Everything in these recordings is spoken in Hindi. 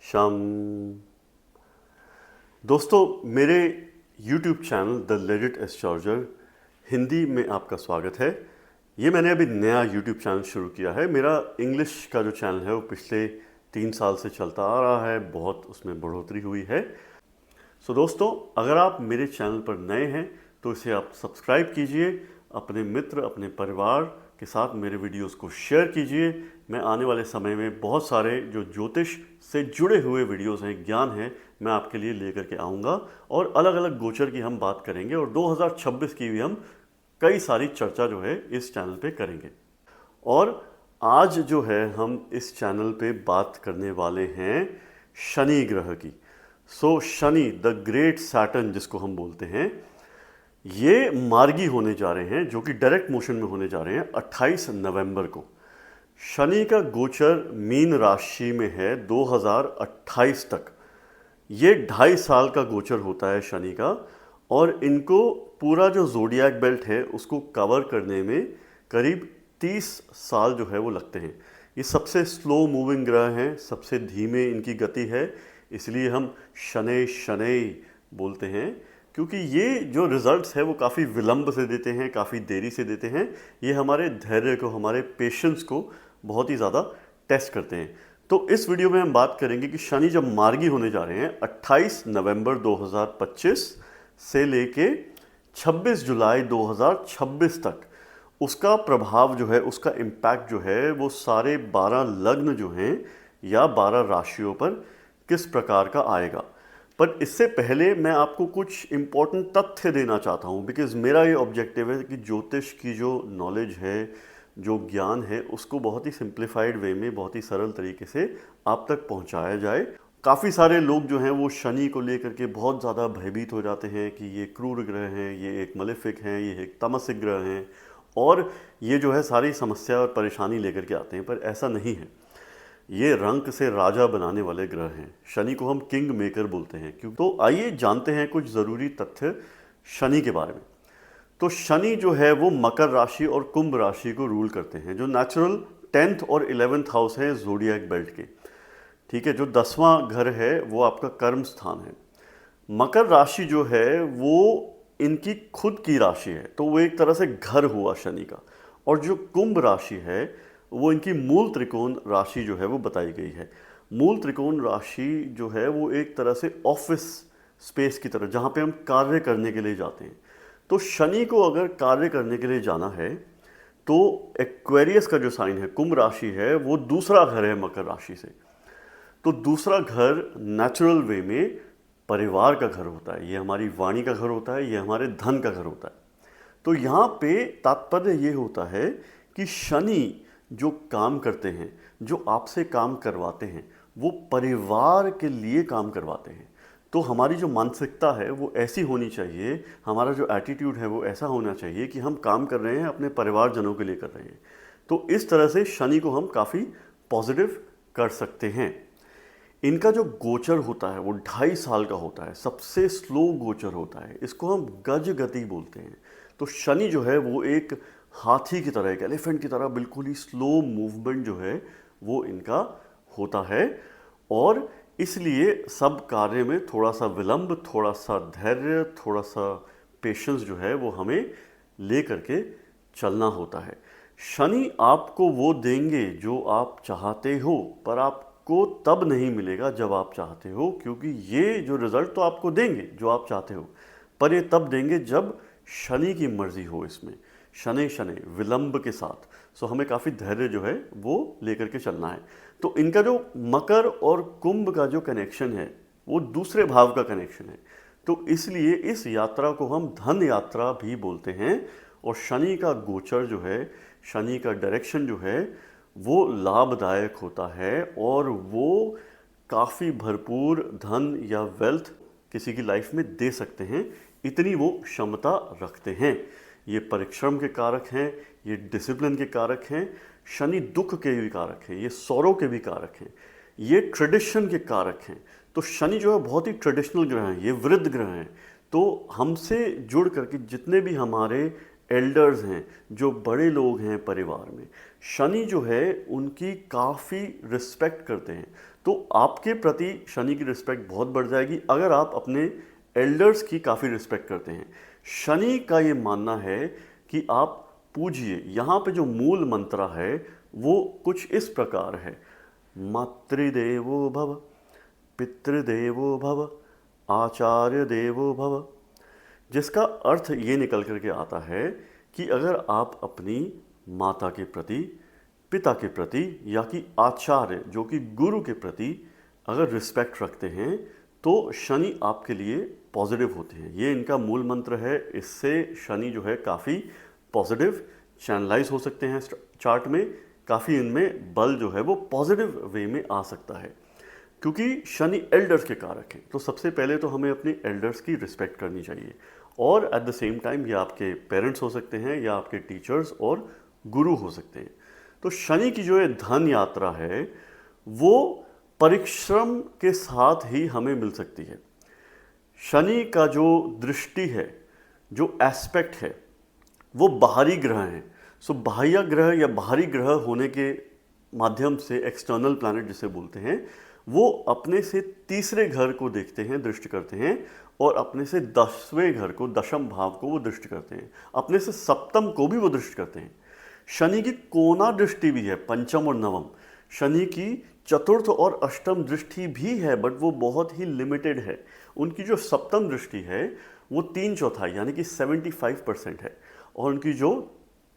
शाम। दोस्तों, मेरे YouTube channel the legit astrologer Hindi में आपका स्वागत है। ये मैंने अभी नया YouTube चैनल शुरू किया है। मेरा इंग्लिश का जो चैनल है वो पिछले 3 साल से चलता आ रहा है, बहुत उसमें बढ़ोतरी हुई है। दोस्तों, अगर आप मेरे चैनल पर नए हैं तो इसे आप सब्सक्राइब कीजिए, अपने मित्र, अपने परिवार के साथ मेरे वीडियोस को शेयर कीजिए। मैं आने वाले समय में बहुत सारे जो ज्योतिष से जुड़े हुए वीडियोस हैं, ज्ञान है, मैं आपके लिए लेकर के आऊँगा और अलग अलग गोचर की हम बात करेंगे और 2026 की भी हम कई सारी चर्चा जो है इस चैनल पे करेंगे। और आज जो है हम इस चैनल पे बात करने वाले हैं शनि ग्रह की। शनि द ग्रेट सैटर्न जिसको हम बोलते हैं, ये मार्गी होने जा रहे हैं, जो कि डायरेक्ट मोशन में होने जा रहे हैं 28 नवंबर को। शनि का गोचर मीन राशि में है 2028 तक। ये 2.5 साल का गोचर होता है शनि का, और इनको पूरा जो ज़ोडिएक बेल्ट है उसको कवर करने में करीब 30 साल जो है वो लगते हैं। ये सबसे स्लो मूविंग ग्रह हैं, सबसे धीमे इनकी गति है, इसलिए हम शनै शनै बोलते हैं, क्योंकि ये जो रिजल्ट्स है वो काफ़ी विलंब से देते हैं, काफ़ी देरी से देते हैं। ये हमारे धैर्य को, हमारे पेशेंस को बहुत ही ज़्यादा टेस्ट करते हैं। तो इस वीडियो में हम बात करेंगे कि शनि जब मार्गी होने जा रहे हैं 28 नवंबर 2025 से लेके 26 जुलाई 2026 तक, उसका प्रभाव जो है, उसका इम्पैक्ट जो है वो सारे 12 लग्न जो हैं या 12 राशियों पर किस प्रकार का आएगा। पर इससे पहले मैं आपको कुछ इम्पोर्टेंट तथ्य देना चाहता हूँ, बिकॉज मेरा ये ऑब्जेक्टिव है कि ज्योतिष की जो नॉलेज है, जो ज्ञान है, उसको बहुत ही सिंप्लीफाइड वे में, बहुत ही सरल तरीके से आप तक पहुँचाया जाए। काफ़ी सारे लोग जो हैं वो शनि को लेकर के बहुत ज़्यादा भयभीत हो जाते हैं कि ये क्रूर ग्रह हैं, ये एक मलेफिक हैं, ये एक तमसिक ग्रह हैं, और ये जो है सारी समस्या और परेशानी लेकर के आते हैं। पर ऐसा नहीं है, ये रंक से राजा बनाने वाले ग्रह हैं। शनि को हम किंग मेकर बोलते हैं। क्यों? तो आइए जानते हैं कुछ ज़रूरी तथ्य शनि के बारे में। तो शनि जो है वो मकर राशि और कुंभ राशि को रूल करते हैं, जो नेचुरल 10th और 11th हाउस है ज़ोडिएक बेल्ट के। ठीक है, जो 10वां घर है वो आपका कर्म स्थान है। मकर राशि जो है वो इनकी खुद की राशि है, तो वो एक तरह से घर हुआ शनि का। और जो कुंभ राशि है वो इनकी मूल त्रिकोण राशि जो है वो बताई गई है। मूल त्रिकोण राशि जो है वो एक तरह से ऑफिस स्पेस की तरह, जहाँ पे हम कार्य करने के लिए जाते हैं। तो शनि को अगर कार्य करने के लिए जाना है तो एक्वेरियस का जो साइन है, कुंभ राशि है, वो दूसरा घर है मकर राशि से। तो दूसरा घर नेचुरल वे में परिवार का घर होता है, ये हमारी वाणी का घर होता है, ये हमारे धन का घर होता है। तो यहाँ पे तात्पर्य ये होता है कि शनि जो काम करते हैं, जो आपसे काम करवाते हैं, वो परिवार के लिए काम करवाते हैं। तो हमारी जो मानसिकता है वो ऐसी होनी चाहिए, हमारा जो एटीट्यूड है वो ऐसा होना चाहिए कि हम काम कर रहे हैं अपने परिवारजनों के लिए कर रहे हैं। तो इस तरह से शनि को हम काफ़ी पॉजिटिव कर सकते हैं। इनका जो गोचर होता है वो 2.5 साल का होता है, सबसे स्लो गोचर होता है, इसको हम गज गति बोलते हैं। तो शनि जो है वो एक हाथी की तरह, एक एलिफेंट की तरह बिल्कुल ही स्लो मूवमेंट जो है वो इनका होता है, और इसलिए सब कार्य में थोड़ा सा विलंब, थोड़ा सा धैर्य, थोड़ा सा पेशेंस जो है वो हमें ले करके चलना होता है। शनि आपको वो देंगे जो आप चाहते हो, पर आपको तब नहीं मिलेगा जब आप चाहते हो, क्योंकि ये जो रिजल्ट तो आपको देंगे जो आप चाहते हो, पर ये तब देंगे जब शनि की मर्जी हो इसमें, शनै शनै विलंब के साथ। हमें काफ़ी धैर्य जो है वो लेकर के चलना है। तो इनका जो मकर और कुंभ का जो कनेक्शन है वो दूसरे भाव का कनेक्शन है, तो इसलिए इस यात्रा को हम धन यात्रा भी बोलते हैं। और शनि का गोचर जो है, शनि का डायरेक्शन जो है वो लाभदायक होता है, और वो काफ़ी भरपूर धन या वेल्थ किसी की लाइफ में दे सकते हैं, इतनी वो क्षमता रखते हैं। ये परिश्रम के कारक हैं, ये डिसिप्लिन के कारक हैं, शनि दुख के भी कारक हैं, ये सौरों के भी कारक हैं, ये ट्रेडिशन के कारक हैं। तो शनि जो है बहुत ही ट्रेडिशनल ग्रह हैं, ये वृद्ध ग्रह हैं। तो हमसे जुड़ करके जितने भी हमारे एल्डर्स हैं, जो बड़े लोग हैं परिवार में, शनि जो है उनकी काफ़ी रिस्पेक्ट करते हैं। तो आपके प्रति शनि की रिस्पेक्ट बहुत बढ़ जाएगी अगर आप अपने एल्डर्स की काफ़ी रिस्पेक्ट करते हैं। शनि का ये मानना है कि आप पूजिए। यहाँ पे जो मूल मंत्र है वो कुछ इस प्रकार है, मातृदेवो भव, पितृदेवो भव, आचार्य देवो भव, जिसका अर्थ ये निकल करके आता है कि अगर आप अपनी माता के प्रति, पिता के प्रति या कि आचार्य जो कि गुरु के प्रति अगर रिस्पेक्ट रखते हैं तो शनि आपके लिए पॉजिटिव होते हैं। ये इनका मूल मंत्र है। इससे शनि जो है काफ़ी पॉजिटिव चैनलाइज हो सकते हैं चार्ट में, काफ़ी इनमें बल जो है वो पॉजिटिव वे में आ सकता है क्योंकि शनि एल्डर्स के कारक हैं। तो सबसे पहले तो हमें अपने एल्डर्स की रिस्पेक्ट करनी चाहिए और एट द सेम टाइम ये आपके पेरेंट्स हो सकते हैं या आपके टीचर्स और गुरु हो सकते हैं। तो शनि की जो ये धन यात्रा है वो परिश्रम के साथ ही हमें मिल सकती है। शनि का जो दृष्टि है, जो एस्पेक्ट है, वो बाहरी ग्रह हैं। सो बाह्य ग्रह या बाहरी ग्रह होने के माध्यम से एक्सटर्नल प्लैनेट जिसे बोलते हैं, वो अपने से तीसरे घर को देखते हैं, दृष्टि करते हैं और अपने से 10वें घर को, दशम भाव को वो दृष्टि करते हैं, अपने से सप्तम को भी वो दृष्टि करते हैं। शनि की कोना दृष्टि भी है, पंचम और नवम। शनि की चतुर्थ और अष्टम दृष्टि भी है बट वो बहुत ही लिमिटेड है। उनकी जो सप्तम दृष्टि है वो 3/4 यानी कि 75% है और उनकी जो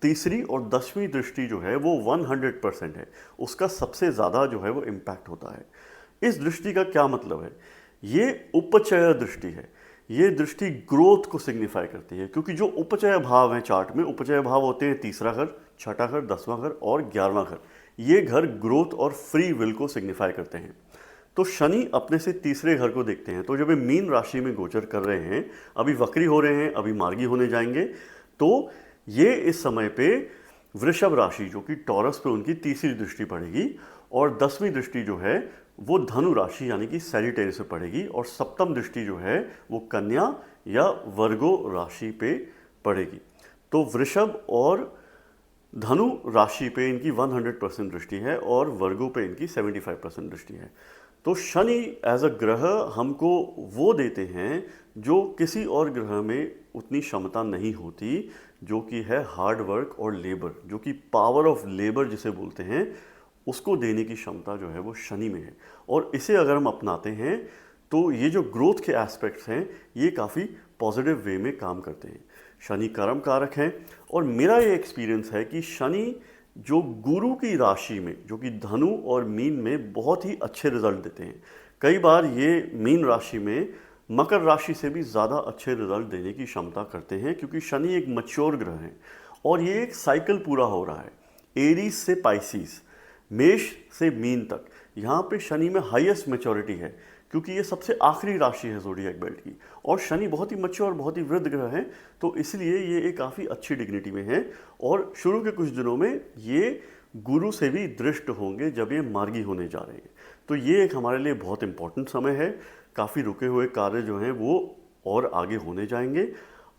तीसरी और 10वीं दृष्टि जो है वो 100% है। उसका सबसे ज़्यादा जो है वो इम्पैक्ट होता है। इस दृष्टि का क्या मतलब है? ये उपचय दृष्टि है। ये दृष्टि ग्रोथ को सिग्निफाई करती है क्योंकि जो उपचय भाव हैं चार्ट में, उपचय भाव होते हैं तीसरा घर, छठा घर, 10वां घर और 11वां घर। ये घर ग्रोथ और फ्री विल को सिग्निफाई करते हैं। तो शनि अपने से तीसरे घर को देखते हैं। तो जब ये मीन राशि में गोचर कर रहे हैं, अभी वक्री हो रहे हैं, अभी मार्गी होने जाएंगे, तो ये इस समय पे वृषभ राशि जो कि टॉरस पे उनकी तीसरी दृष्टि पड़ेगी और 10वीं दृष्टि जो है वो धनु राशि यानी कि सैजिटेरियस पे पड़ेगी और सप्तम दृष्टि जो है वो कन्या या वर्गो राशि पे पड़ेगी। तो वृषभ और धनु राशि पे इनकी 100% दृष्टि है और वर्गो पे इनकी 75% दृष्टि है। तो शनि एज अ ग्रह हमको वो देते हैं जो किसी और ग्रह में उतनी क्षमता नहीं होती, जो कि है हार्ड वर्क और लेबर, जो कि पावर ऑफ लेबर जिसे बोलते हैं, उसको देने की क्षमता जो है वो शनि में है। और इसे अगर हम अपनाते हैं तो ये जो ग्रोथ के एस्पेक्ट्स हैं ये काफ़ी पॉजिटिव वे में काम करते हैं। शनि कर्म कारक हैं और मेरा ये एक्सपीरियंस है कि शनि जो गुरु की राशि में, जो कि धनु और मीन में बहुत ही अच्छे रिजल्ट देते हैं। कई बार ये मीन राशि में मकर राशि से भी ज़्यादा अच्छे रिजल्ट देने की क्षमता करते हैं क्योंकि शनि एक मैच्योर ग्रह है और ये एक साइकिल पूरा हो रहा है, एरीज से पाइसिस, मेष से मीन तक। यहाँ पे शनि में हाईएस्ट मैच्योरिटी है क्योंकि ये सबसे आखिरी राशि है ज़ोडिएक बेल्ट की और शनि बहुत ही मैच्योर, बहुत ही वृद्ध ग्रह है, तो इसलिए ये एक काफ़ी अच्छी डिग्निटी में है। और शुरू के कुछ दिनों में ये गुरु से भी दृष्ट होंगे जब ये मार्गी होने जा रहे हैं। तो ये एक हमारे लिए बहुत इंपॉर्टेंट समय है। काफ़ी रुके हुए कार्य जो हैं वो और आगे होने जाएंगे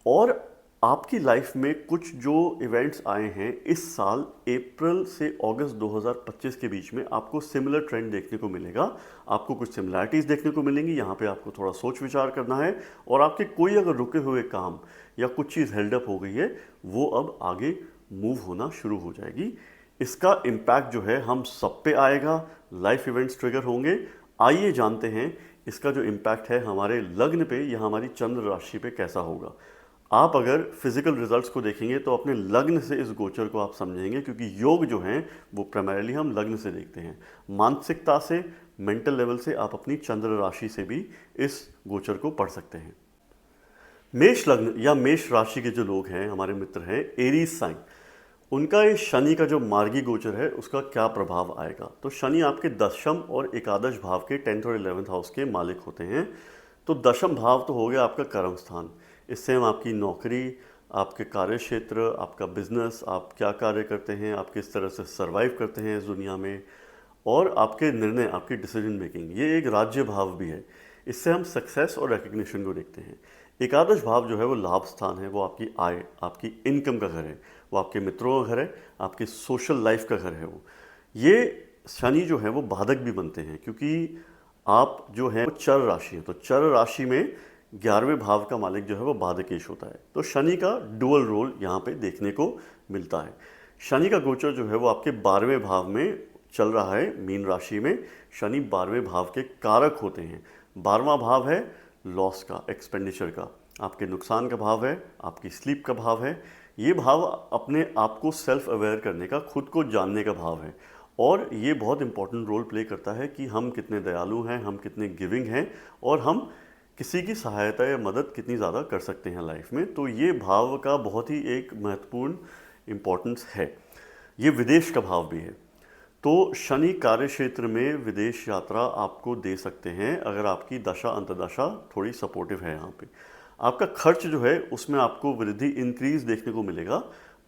और आपकी लाइफ में कुछ जो इवेंट्स आए हैं इस साल अप्रैल से अगस्त 2025 के बीच में आपको सिमिलर ट्रेंड देखने को मिलेगा। आपको कुछ सिमिलैरिटीज़ देखने को मिलेंगी। यहाँ पे आपको थोड़ा सोच विचार करना है और आपके कोई अगर रुके हुए काम या कुछ चीज़ हेल्ड अप हो गई है वो अब आगे मूव होना शुरू हो जाएगी। इसका इम्पैक्ट जो है हम सब पे आएगा, लाइफ इवेंट्स ट्रिगर होंगे। आइए जानते हैं इसका जो इम्पैक्ट है हमारे लग्न पे या हमारी चंद्र राशि पे कैसा होगा। आप अगर फिजिकल रिजल्ट्स को देखेंगे तो अपने लग्न से इस गोचर को आप समझेंगे क्योंकि योग जो हैं वो प्राइमरीली हम लग्न से देखते हैं। मानसिकता से, मेंटल लेवल से आप अपनी चंद्र राशि से भी इस गोचर को पढ़ सकते हैं। मेष लग्न या मेष राशि के जो लोग हैं, हमारे मित्र हैं एरीज साइन, उनका ये शनि का जो मार्गी गोचर है उसका क्या प्रभाव आएगा। तो शनि आपके दशम और एकादश भाव के 10th और 11th हाउस के मालिक होते हैं। तो दशम भाव तो हो गया आपका कर्म स्थान। इससे हम आपकी नौकरी, आपके कार्य क्षेत्र, आपका बिजनेस, आप क्या कार्य करते हैं, आप किस तरह से सर्वाइव करते हैं इस दुनिया में, और आपके निर्णय, आपकी डिसीजन मेकिंग, ये एक राज्य भाव भी है। इससे हम सक्सेस और रिकग्निशन को देखते हैं। एकादश भाव जो है वो लाभ स्थान है, वो आपकी आय, आपकी इनकम का घर है, वो आपके मित्रों का घर है, आपकी सोशल लाइफ का घर है। वो ये शनि जो है वो बाधक भी बनते हैं, क्योंकि आप जो है वो चर राशि है, तो चर राशि में 11वें भाव का मालिक जो है वो बाधकेश होता है। तो शनि का डुअल रोल यहाँ पे देखने को मिलता है। शनि का गोचर जो है वो आपके 12वें भाव में चल रहा है, मीन राशि में। शनि 12वें भाव के कारक होते हैं। 12वां भाव है लॉस का, एक्सपेंडिचर का, आपके नुकसान का भाव है, आपकी स्लीप का भाव है। ये भाव अपने आप को सेल्फ अवेयर करने का, खुद को जानने का भाव है। और ये बहुत इंपॉर्टेंट रोल प्ले करता है कि हम कितने दयालु हैं, हम कितने गिविंग हैं, और हम किसी की सहायता या मदद कितनी ज़्यादा कर सकते हैं लाइफ में। तो ये भाव का बहुत ही एक महत्वपूर्ण इम्पोर्टेंस है। ये विदेश का भाव भी है। तो शनि कार्य क्षेत्र में विदेश यात्रा आपको दे सकते हैं अगर आपकी दशा अंतदशा थोड़ी सपोर्टिव है। यहाँ पे आपका खर्च जो है उसमें आपको वृद्धि, इंक्रीज देखने को मिलेगा।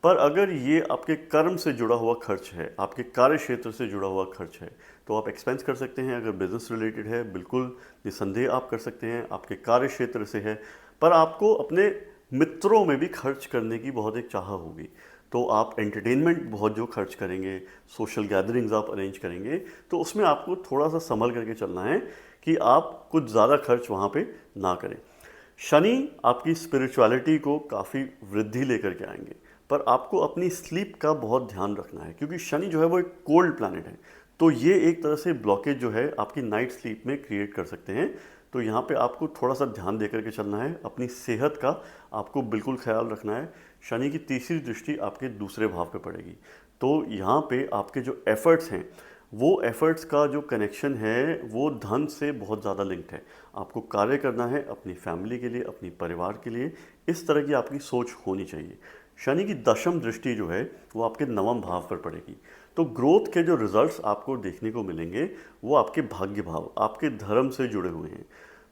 पर अगर ये आपके कर्म से जुड़ा हुआ खर्च है, आपके कार्य क्षेत्र से जुड़ा हुआ खर्च है, तो आप एक्सपेंस कर सकते हैं। अगर बिजनेस रिलेटेड है, बिल्कुल निसंदेह आप कर सकते हैं। आपके कार्य क्षेत्र से है, पर आपको अपने मित्रों में भी खर्च करने की बहुत एक चाह होगी। तो आप एंटरटेनमेंट बहुत जो खर्च करेंगे, सोशल गैदरिंग्स आप अरेंज करेंगे, तो उसमें आपको थोड़ा सा संभल करके चलना है कि आप कुछ ज़्यादा खर्च वहाँ पे ना करें। शनि आपकी स्पिरिचुअलिटी को काफ़ी वृद्धि लेकर के आएंगे, पर आपको अपनी स्लीप का बहुत ध्यान रखना है, क्योंकि शनि जो है वो एक कोल्ड प्लैनेट है। तो ये एक तरह से ब्लॉकेज जो है आपकी नाइट स्लीप में क्रिएट कर सकते हैं। तो यहाँ पे आपको थोड़ा सा ध्यान दे करके चलना है। अपनी सेहत का आपको बिल्कुल ख्याल रखना है। शनि की तीसरी दृष्टि आपके दूसरे भाव पे पड़ेगी, तो यहाँ पे आपके जो एफर्ट्स हैं, वो एफर्ट्स का जो कनेक्शन है वो धन से बहुत ज़्यादा लिंक्ड है। आपको कार्य करना है अपनी फैमिली के लिए, अपनी परिवार के लिए। इस तरह की आपकी सोच होनी चाहिए। शनि की दशम दृष्टि जो है वो आपके नवम भाव पर पड़ेगी। तो ग्रोथ के जो रिजल्ट्स आपको देखने को मिलेंगे वो आपके भाग्य भाव, आपके धर्म से जुड़े हुए हैं।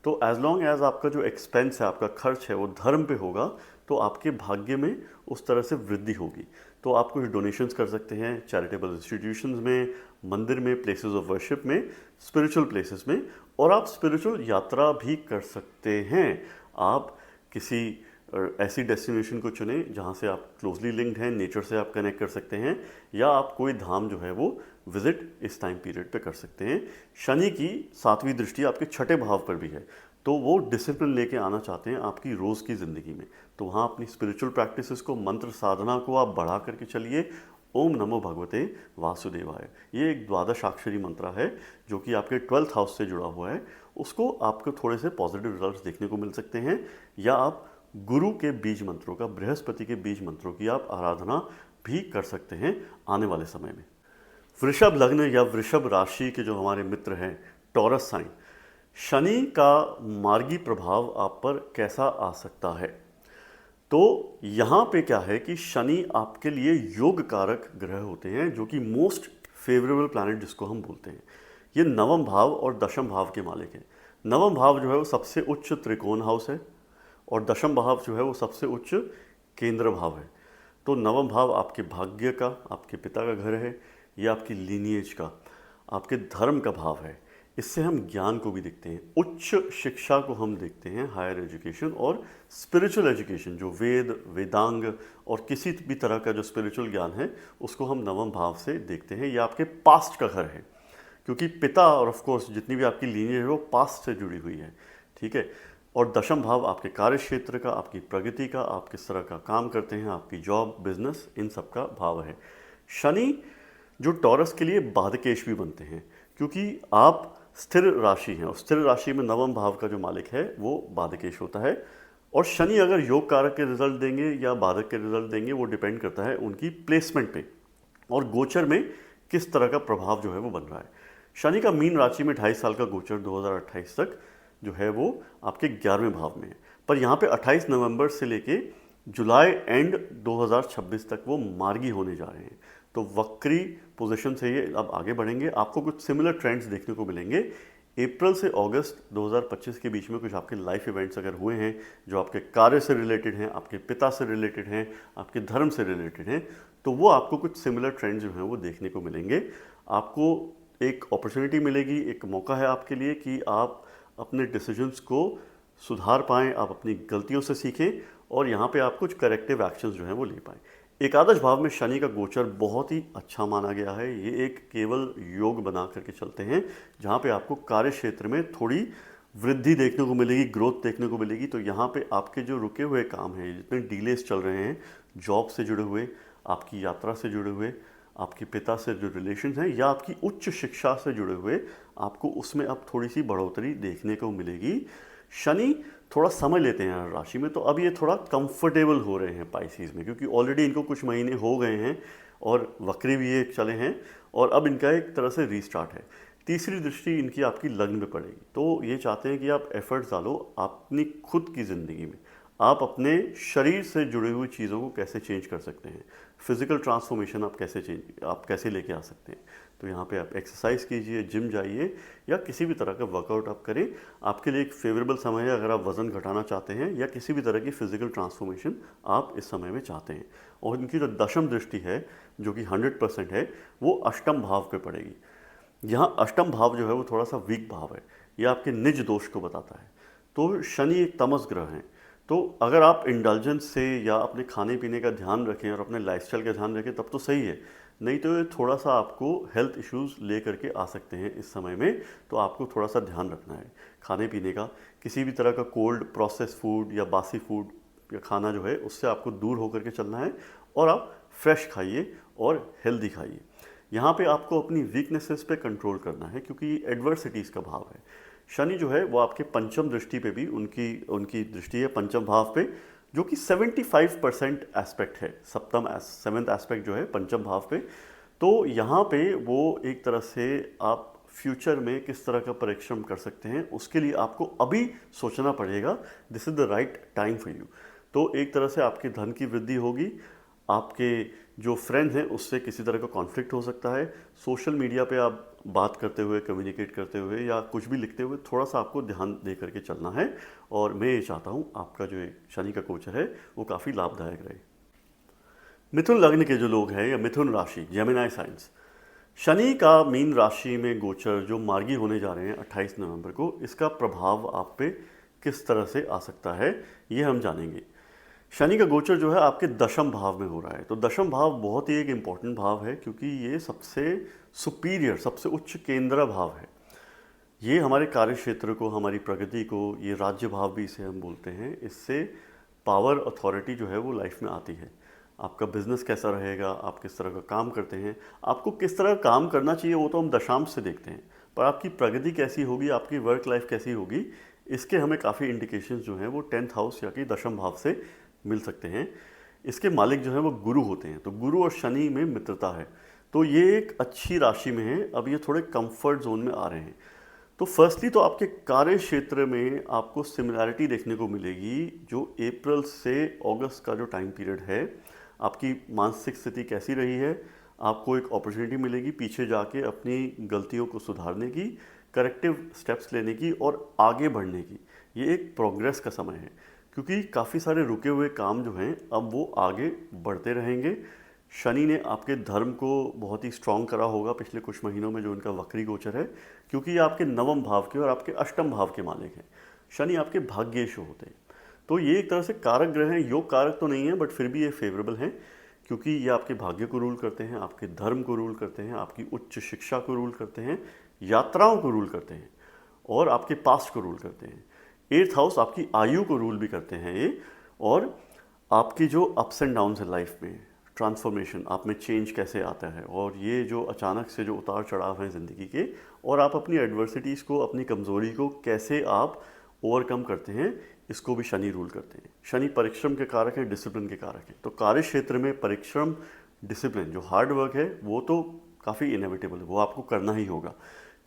तो एज लॉन्ग एज आपका जो एक्सपेंस है, आपका खर्च है, वो धर्म पे होगा, तो आपके भाग्य में उस तरह से वृद्धि होगी। तो आप कुछ डोनेशंस कर सकते हैं चैरिटेबल इंस्टीट्यूशंस में, मंदिर में, प्लेसेस ऑफ वर्शिप में, स्पिरिचुअल प्लेसेस में। और आप स्पिरिचुअल यात्रा भी कर सकते हैं। आप किसी ऐसी डेस्टिनेशन को चुनें जहाँ से आप क्लोजली लिंक्ड हैं, नेचर से आप कनेक्ट कर सकते हैं, या आप कोई धाम जो है वो विजिट इस टाइम पीरियड पे कर सकते हैं। शनि की सातवीं दृष्टि आपके छठे भाव पर भी है, तो वो डिसिप्लिन लेके आना चाहते हैं आपकी रोज़ की ज़िंदगी में। तो वहाँ अपनी स्पिरिचुअल प्रैक्टिसेस को, मंत्र साधना को आप बढ़ा करके चलिए। ओम नमो भगवते वासुदेवाय, ये एक द्वादशाक्षरी मंत्र है जो कि आपके 12th हाउस से जुड़ा हुआ है। उसको आपको थोड़े से पॉजिटिव रिजल्ट्स देखने को मिल सकते हैं। या आप गुरु के बीज मंत्रों का, बृहस्पति के बीज मंत्रों की आप आराधना भी कर सकते हैं आने वाले समय में। वृषभ लग्न या वृषभ राशि के जो हमारे मित्र हैं, टॉरस साइन, शनि का मार्गी प्रभाव आप पर कैसा आ सकता है? तो यहाँ पे क्या है कि शनि आपके लिए योग कारक ग्रह होते हैं, जो कि मोस्ट फेवरेबल प्लैनेट जिसको हम बोलते हैं। ये नवम भाव और दशम भाव के मालिक हैं। नवम भाव जो है वो सबसे उच्च त्रिकोण हाउस है, और दशम भाव जो है वो सबसे उच्च केंद्र भाव है। तो नवम भाव आपके भाग्य का, आपके पिता का घर है, या आपकी लीनिएज का, आपके धर्म का भाव है। इससे हम ज्ञान को भी देखते हैं, उच्च शिक्षा को हम देखते हैं, हायर एजुकेशन और स्पिरिचुअल एजुकेशन, जो वेद, वेदांग और किसी भी तरह का जो स्पिरिचुअल ज्ञान है उसको हम नवम भाव से देखते हैं। यह आपके पास्ट का घर है, क्योंकि पिता और ऑफ कोर्स जितनी भी आपकी लीनिएज है वो पास्ट से जुड़ी हुई है। ठीक है। और दशम भाव आपके कार्य क्षेत्र का, आपकी प्रगति का, आप किस तरह का काम करते हैं, आपकी जॉब, बिजनेस, इन सब का भाव है। शनि जो टॉरस के लिए बाधकेश भी बनते हैं, क्योंकि आप स्थिर राशि हैं, और स्थिर राशि में नवम भाव का जो मालिक है वो बाधकेश होता है। और शनि अगर योग कारक के रिजल्ट देंगे या बाधक के रिजल्ट देंगे, वो डिपेंड करता है उनकी प्लेसमेंट पे और गोचर में किस तरह का प्रभाव जो है वो बन रहा है। शनि का मीन राशि में 28 साल का गोचर 2028 तक जो है वो आपके 11वें भाव में है। पर यहाँ पे 28 नवंबर से लेके जुलाई एंड 2026 तक वो मार्गी होने जा रहे हैं। तो वक्री पोजीशन से ये अब आगे बढ़ेंगे। आपको कुछ सिमिलर ट्रेंड्स देखने को मिलेंगे। अप्रैल से अगस्त 2025 के बीच में कुछ आपके लाइफ इवेंट्स अगर हुए हैं जो आपके कार्य से रिलेटेड हैं, आपके पिता से रिलेटेड हैं, आपके धर्म से रिलेटेड हैं, तो वो आपको कुछ सिमिलर ट्रेंड्स जो हैं वो देखने को मिलेंगे। आपको एक अपॉर्चुनिटी मिलेगी, एक मौका है आपके लिए कि आप अपने डिसीजंस को सुधार पाएँ, आप अपनी गलतियों से सीखें और यहाँ पे आप कुछ करेक्टिव एक्शंस जो हैं वो ले पाएँ। एकादश भाव में शनि का गोचर बहुत ही अच्छा माना गया है। ये एक केवल योग बना करके चलते हैं, जहाँ पे आपको कार्य क्षेत्र में थोड़ी वृद्धि देखने को मिलेगी, ग्रोथ देखने को मिलेगी। तो यहाँ पे आपके जो रुके हुए काम हैं, जितने डिलेस चल रहे हैं, जॉब से जुड़े हुए, आपकी यात्रा से जुड़े हुए, आपके पिता से जो रिलेशन हैं, या आपकी उच्च शिक्षा से जुड़े हुए, आपको उसमें अब थोड़ी सी बढ़ोतरी देखने को मिलेगी। शनि थोड़ा समय लेते हैं हर राशि में, तो अब ये थोड़ा कंफर्टेबल हो रहे हैं पाइसीज में, क्योंकि ऑलरेडी इनको कुछ महीने हो गए हैं और वक्री भी ये चले हैं, और अब इनका एक तरह से रीस्टार्ट है। तीसरी दृष्टि इनकी आपकी लग्न में पड़ेगी, तो ये चाहते हैं कि आप एफर्ट्स डालो अपनी खुद की ज़िंदगी में। आप अपने शरीर से जुड़ी हुई चीज़ों को कैसे चेंज कर सकते हैं, फिजिकल ट्रांसफॉर्मेशन आप कैसे लेके आ सकते हैं। तो यहाँ पे आप एक्सरसाइज कीजिए, जिम जाइए, या किसी भी तरह का वर्कआउट आप करें। आपके लिए एक फेवरेबल समय है अगर आप वज़न घटाना चाहते हैं या किसी भी तरह की फिजिकल ट्रांसफॉर्मेशन आप इस समय में चाहते हैं। और इनकी जो दशम दृष्टि है, जो कि 100% है, वो अष्टम भाव पे पड़ेगी। यहाँ अष्टम भाव जो है वो थोड़ा सा वीक भाव है, ये आपके निज दोष को बताता है। तो शनि एक तमस ग्रह हैं, तो अगर आप इंडल्जेंस से या अपने खाने पीने का ध्यान रखें और अपने लाइफस्टाइल का ध्यान रखें तब तो सही है, नहीं तो ये थोड़ा सा आपको हेल्थ इश्यूज ले करके आ सकते हैं इस समय में। तो आपको थोड़ा सा ध्यान रखना है खाने पीने का, किसी भी तरह का कोल्ड प्रोसेस फूड या बासी फूड या खाना जो है उससे आपको दूर होकर के चलना है, और आप फ्रेश खाइए और हेल्दी खाइए। यहाँ पे आपको अपनी वीकनेसेस पे कंट्रोल करना है, क्योंकि एडवर्सिटीज़ का भाव है। शनि जो है वो आपके पंचम दृष्टि पे भी उनकी दृष्टि है पंचम भाव पे, जो कि 75% एस्पेक्ट है। सेवेंथ एस्पेक्ट जो है पंचम भाव पे। तो यहाँ पे वो एक तरह से आप फ्यूचर में किस तरह का परिश्रम कर सकते हैं, उसके लिए आपको अभी सोचना पड़ेगा। This is the right time for you. तो एक तरह से आपके धन की वृद्धि होगी, आपके जो फ्रेंड्स हैं उससे किसी तरह का कॉन्फ्लिक्ट हो सकता है। सोशल मीडिया पे आप बात करते हुए, कम्युनिकेट करते हुए या कुछ भी लिखते हुए थोड़ा सा आपको ध्यान दे करके चलना है। और मैं ये चाहता हूँ आपका जो शनि का गोचर है वो काफ़ी लाभदायक रहे। मिथुन लग्न के जो लोग हैं या मिथुन राशि, जेमिनी साइंस, शनि का मीन राशि में गोचर जो मार्गी होने जा रहे हैं 28 नवंबर को, इसका प्रभाव आप पे किस तरह से आ सकता है ये हम जानेंगे। शनि का गोचर जो है आपके दशम भाव में हो रहा है। तो दशम भाव बहुत ही एक इम्पॉर्टेंट भाव है, क्योंकि ये सबसे सुपीरियर, सबसे उच्च केंद्र भाव है। ये हमारे कार्य क्षेत्र को, हमारी प्रगति को, ये राज्य भाव भी इसे हम बोलते हैं, इससे पावर अथॉरिटी जो है वो लाइफ में आती है। आपका बिजनेस कैसा रहेगा, आप किस तरह का काम करते हैं, आपको किस तरह का काम करना चाहिए वो तो हम दशांश से देखते हैं, पर आपकी प्रगति कैसी होगी, आपकी वर्क लाइफ कैसी होगी, इसके हमें काफ़ी इंडिकेशंस जो हैं वो 10th हाउस या कि दशम भाव से मिल सकते हैं। इसके मालिक जो है वो गुरु होते हैं, तो गुरु और शनि में मित्रता है, तो ये एक अच्छी राशि में है। अब ये थोड़े कंफर्ट जोन में आ रहे हैं। तो फर्स्टली तो आपके कार्य क्षेत्र में आपको सिमिलैरिटी देखने को मिलेगी। जो अप्रैल से अगस्त का जो टाइम पीरियड है, आपकी मानसिक स्थिति कैसी रही है, आपको एक अपॉर्चुनिटी मिलेगी पीछे जाके अपनी गलतियों को सुधारने की, करेक्टिव स्टेप्स लेने की और आगे बढ़ने की। ये एक प्रोग्रेस का समय है, क्योंकि काफ़ी सारे रुके हुए काम जो हैं अब वो आगे बढ़ते रहेंगे। शनि ने आपके धर्म को बहुत ही स्ट्रांग करा होगा पिछले कुछ महीनों में, जो उनका वक्री गोचर है, क्योंकि ये आपके नवम भाव के और आपके अष्टम भाव के मालिक हैं। शनि आपके भाग्येशु होते हैं, तो ये एक तरह से कारक ग्रह हैं। योग कारक तो नहीं है, बट फिर भी ये फेवरेबल हैं, क्योंकि ये आपके भाग्य को रूल करते हैं, आपके धर्म को रूल करते हैं, आपकी उच्च शिक्षा को रूल करते हैं, यात्राओं को रूल करते हैं और आपके पास्ट को रूल करते हैं। 8th हाउस आपकी आयु को रूल भी करते हैं ये, और आपकी जो अप्स एंड डाउन्स है लाइफ में, ट्रांसफॉर्मेशन, आप में चेंज कैसे आता है, और ये जो अचानक से जो उतार चढ़ाव हैं ज़िंदगी के, और आप अपनी एडवर्सिटीज़ को, अपनी कमज़ोरी को कैसे आप ओवरकम करते हैं, इसको भी शनि रूल करते हैं। शनि परिश्रम के कारक हैं, डिसिप्लिन के कारक हैं। तो कार्य क्षेत्र में परिश्रम, डिसिप्लिन, जो हार्ड वर्क है वो तो काफ़ी इनएविटेबल है, वो आपको करना ही होगा,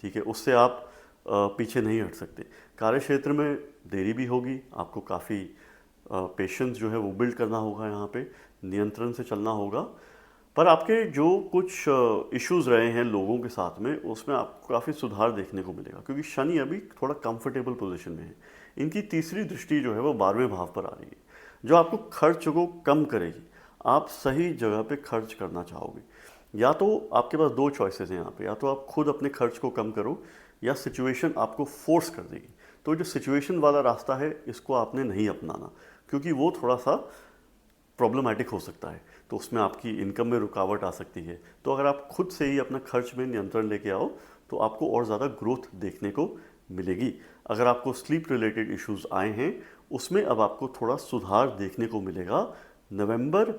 ठीक है, उससे आप पीछे नहीं हट सकते। कार्य क्षेत्र में देरी भी होगी, आपको काफ़ी पेशेंस जो है वो बिल्ड करना होगा, यहाँ पे नियंत्रण से चलना होगा। पर आपके जो कुछ इश्यूज़ रहे हैं लोगों के साथ में, उसमें आपको काफ़ी सुधार देखने को मिलेगा, क्योंकि शनि अभी थोड़ा कंफर्टेबल पोजीशन में है। इनकी तीसरी दृष्टि जो है वो 12वें भाव पर आ रही है, जो आपको खर्च को कम करेगी। आप सही जगह पे खर्च करना चाहोगे, या तो आपके पास दो चॉइसेस हैं यहाँ पे, या तो आप खुद अपने खर्च को कम करो, या सिचुएशन आपको फोर्स कर देगी। तो जो सिचुएशन वाला रास्ता है, इसको आपने नहीं अपनाना, क्योंकि वो थोड़ा सा प्रॉब्लमेटिक हो सकता है, तो उसमें आपकी इनकम में रुकावट आ सकती है। तो अगर आप खुद से ही अपना खर्च में नियंत्रण लेके आओ तो आपको और ज़्यादा ग्रोथ देखने को मिलेगी। अगर आपको स्लीप रिलेटेड इश्यूज आए हैं उसमें अब आपको थोड़ा सुधार देखने को मिलेगा नवंबर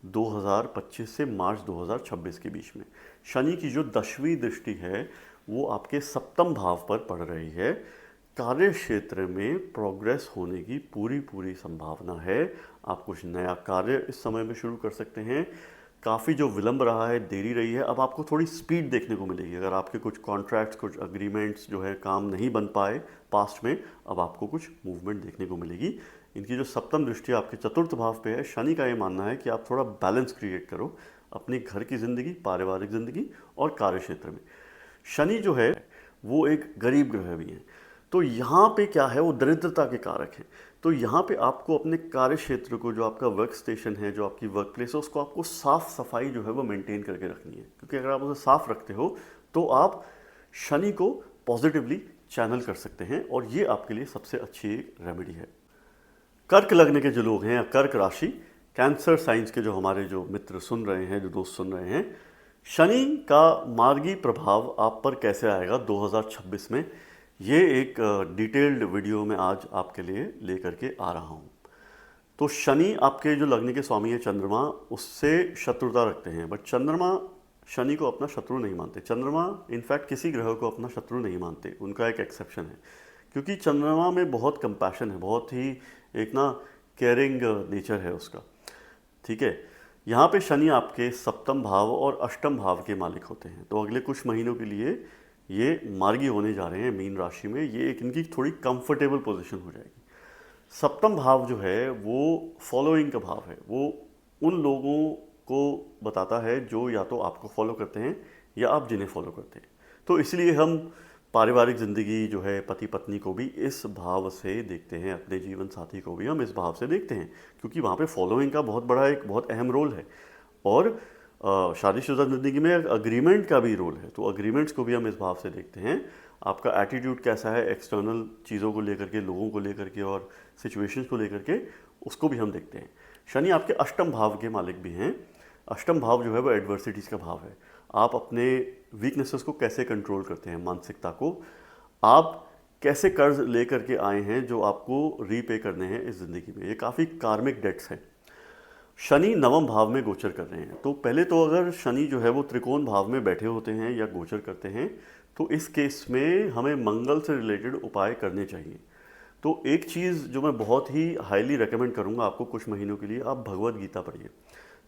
2025 से मार्च 2026 के बीच में। शनि की जो 10वीं दृष्टि है वो आपके सप्तम भाव पर पड़ रही है। कार्य क्षेत्र में प्रोग्रेस होने की पूरी पूरी संभावना है। आप कुछ नया कार्य इस समय में शुरू कर सकते हैं। काफ़ी जो विलंब रहा है, देरी रही है, अब आपको थोड़ी स्पीड देखने को मिलेगी। अगर आपके कुछ कॉन्ट्रैक्ट्स, कुछ अग्रीमेंट्स जो है काम नहीं बन पाए पास्ट में, अब आपको कुछ मूवमेंट देखने को मिलेगी। इनकी जो सप्तम दृष्टि आपके चतुर्थ भाव पे है, शनि का ये मानना है कि आप थोड़ा बैलेंस क्रिएट करो अपने घर की ज़िंदगी, पारिवारिक ज़िंदगी और कार्य क्षेत्र में। शनि जो है वो एक गरीब ग्रह भी है, तो यहाँ पे क्या है, वो दरिद्रता के कारक है। तो यहाँ पे आपको अपने कार्य क्षेत्र को, जो आपका वर्क स्टेशन है, जो आपकी वर्क प्लेस है, उसको आपको साफ सफाई जो है वो मेंटेन करके रखनी है। क्योंकि अगर आप उसे साफ रखते हो तो आप शनि को पॉजिटिवली चैनल कर सकते हैं और ये आपके लिए सबसे अच्छी एक रेमेडी है। कर्क लगने के जो लोग हैं या कर्क राशि, कैंसर साइंस के जो हमारे जो मित्र सुन रहे हैं, जो दोस्त सुन रहे हैं, शनि का मार्गी प्रभाव आप पर कैसे आएगा 2026 में, ये एक डिटेल्ड वीडियो में आज आपके लिए लेकर के आ रहा हूँ। तो शनि आपके जो लगने के स्वामी है चंद्रमा, उससे शत्रुता रखते हैं, बट चंद्रमा शनि को अपना शत्रु नहीं मानते। चंद्रमा इनफैक्ट किसी ग्रह को अपना शत्रु नहीं मानते, उनका एक एक्सेप्शन है। क्योंकि चंद्रमा में बहुत कंपैशन है, बहुत ही एक ना केयरिंग नेचर है उसका, ठीक है। यहाँ पे शनि आपके सप्तम भाव और अष्टम भाव के मालिक होते हैं। तो अगले कुछ महीनों के लिए ये मार्गी होने जा रहे हैं मीन राशि में। ये एक इनकी थोड़ी कंफर्टेबल पोजीशन हो जाएगी। सप्तम भाव जो है वो फॉलोइंग का भाव है। वो उन लोगों को बताता है जो या तो आपको फॉलो करते हैं या आप जिन्हें फॉलो करते हैं। तो इसलिए हम पारिवारिक ज़िंदगी जो है, पति पत्नी को भी इस भाव से देखते हैं, अपने जीवन साथी को भी हम इस भाव से देखते हैं, क्योंकि वहाँ पे फॉलोइंग का बहुत बड़ा, एक बहुत अहम रोल है। और शादीशुदा ज़िंदगी में अग्रीमेंट का भी रोल है, तो अग्रीमेंट्स को भी हम इस भाव से देखते हैं। आपका एटीट्यूड कैसा है एक्सटर्नल चीज़ों को लेकर के, लोगों को लेकर के और सिचुएशंस को लेकर के, उसको भी हम देखते हैं। शनि आपके अष्टम भाव के मालिक भी हैं। अष्टम भाव जो है वो एडवर्सिटीज़ का भाव है। आप अपने वीकनेसेस को कैसे कंट्रोल करते हैं, मानसिकता को, आप कैसे कर्ज लेकर के आए हैं जो आपको रीपे करने हैं इस ज़िंदगी में। ये काफ़ी कार्मिक डेट्स हैं। शनि नवम भाव में गोचर कर रहे हैं। तो पहले तो अगर शनि जो है वो त्रिकोण भाव में बैठे होते हैं या गोचर करते हैं, तो इस केस में हमें मंगल से रिलेटेड उपाय करने चाहिए। तो एक चीज़ जो मैं बहुत ही हाईली रेकमेंड करूंगा आपको कुछ महीनों के लिए, आप भगवत गीता पढ़िए।